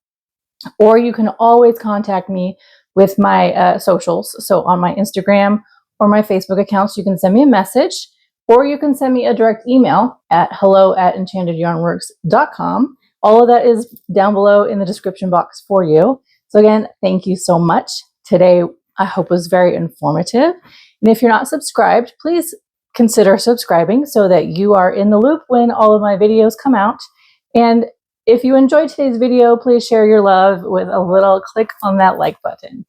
or you can always contact me with my socials. So on my Instagram or my Facebook accounts, you can send me a message, or you can send me a direct email at hello@enchantedyarnworks.com. All of that is down below in the description box for you. So again, thank you so much. Today, I hope was very informative. And if you're not subscribed, please consider subscribing so that you are in the loop when all of my videos come out. And if you enjoyed today's video, please share your love with a little click on that like button.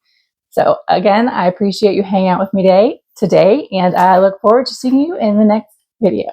So again, I appreciate you hanging out with me today, and I look forward to seeing you in the next video.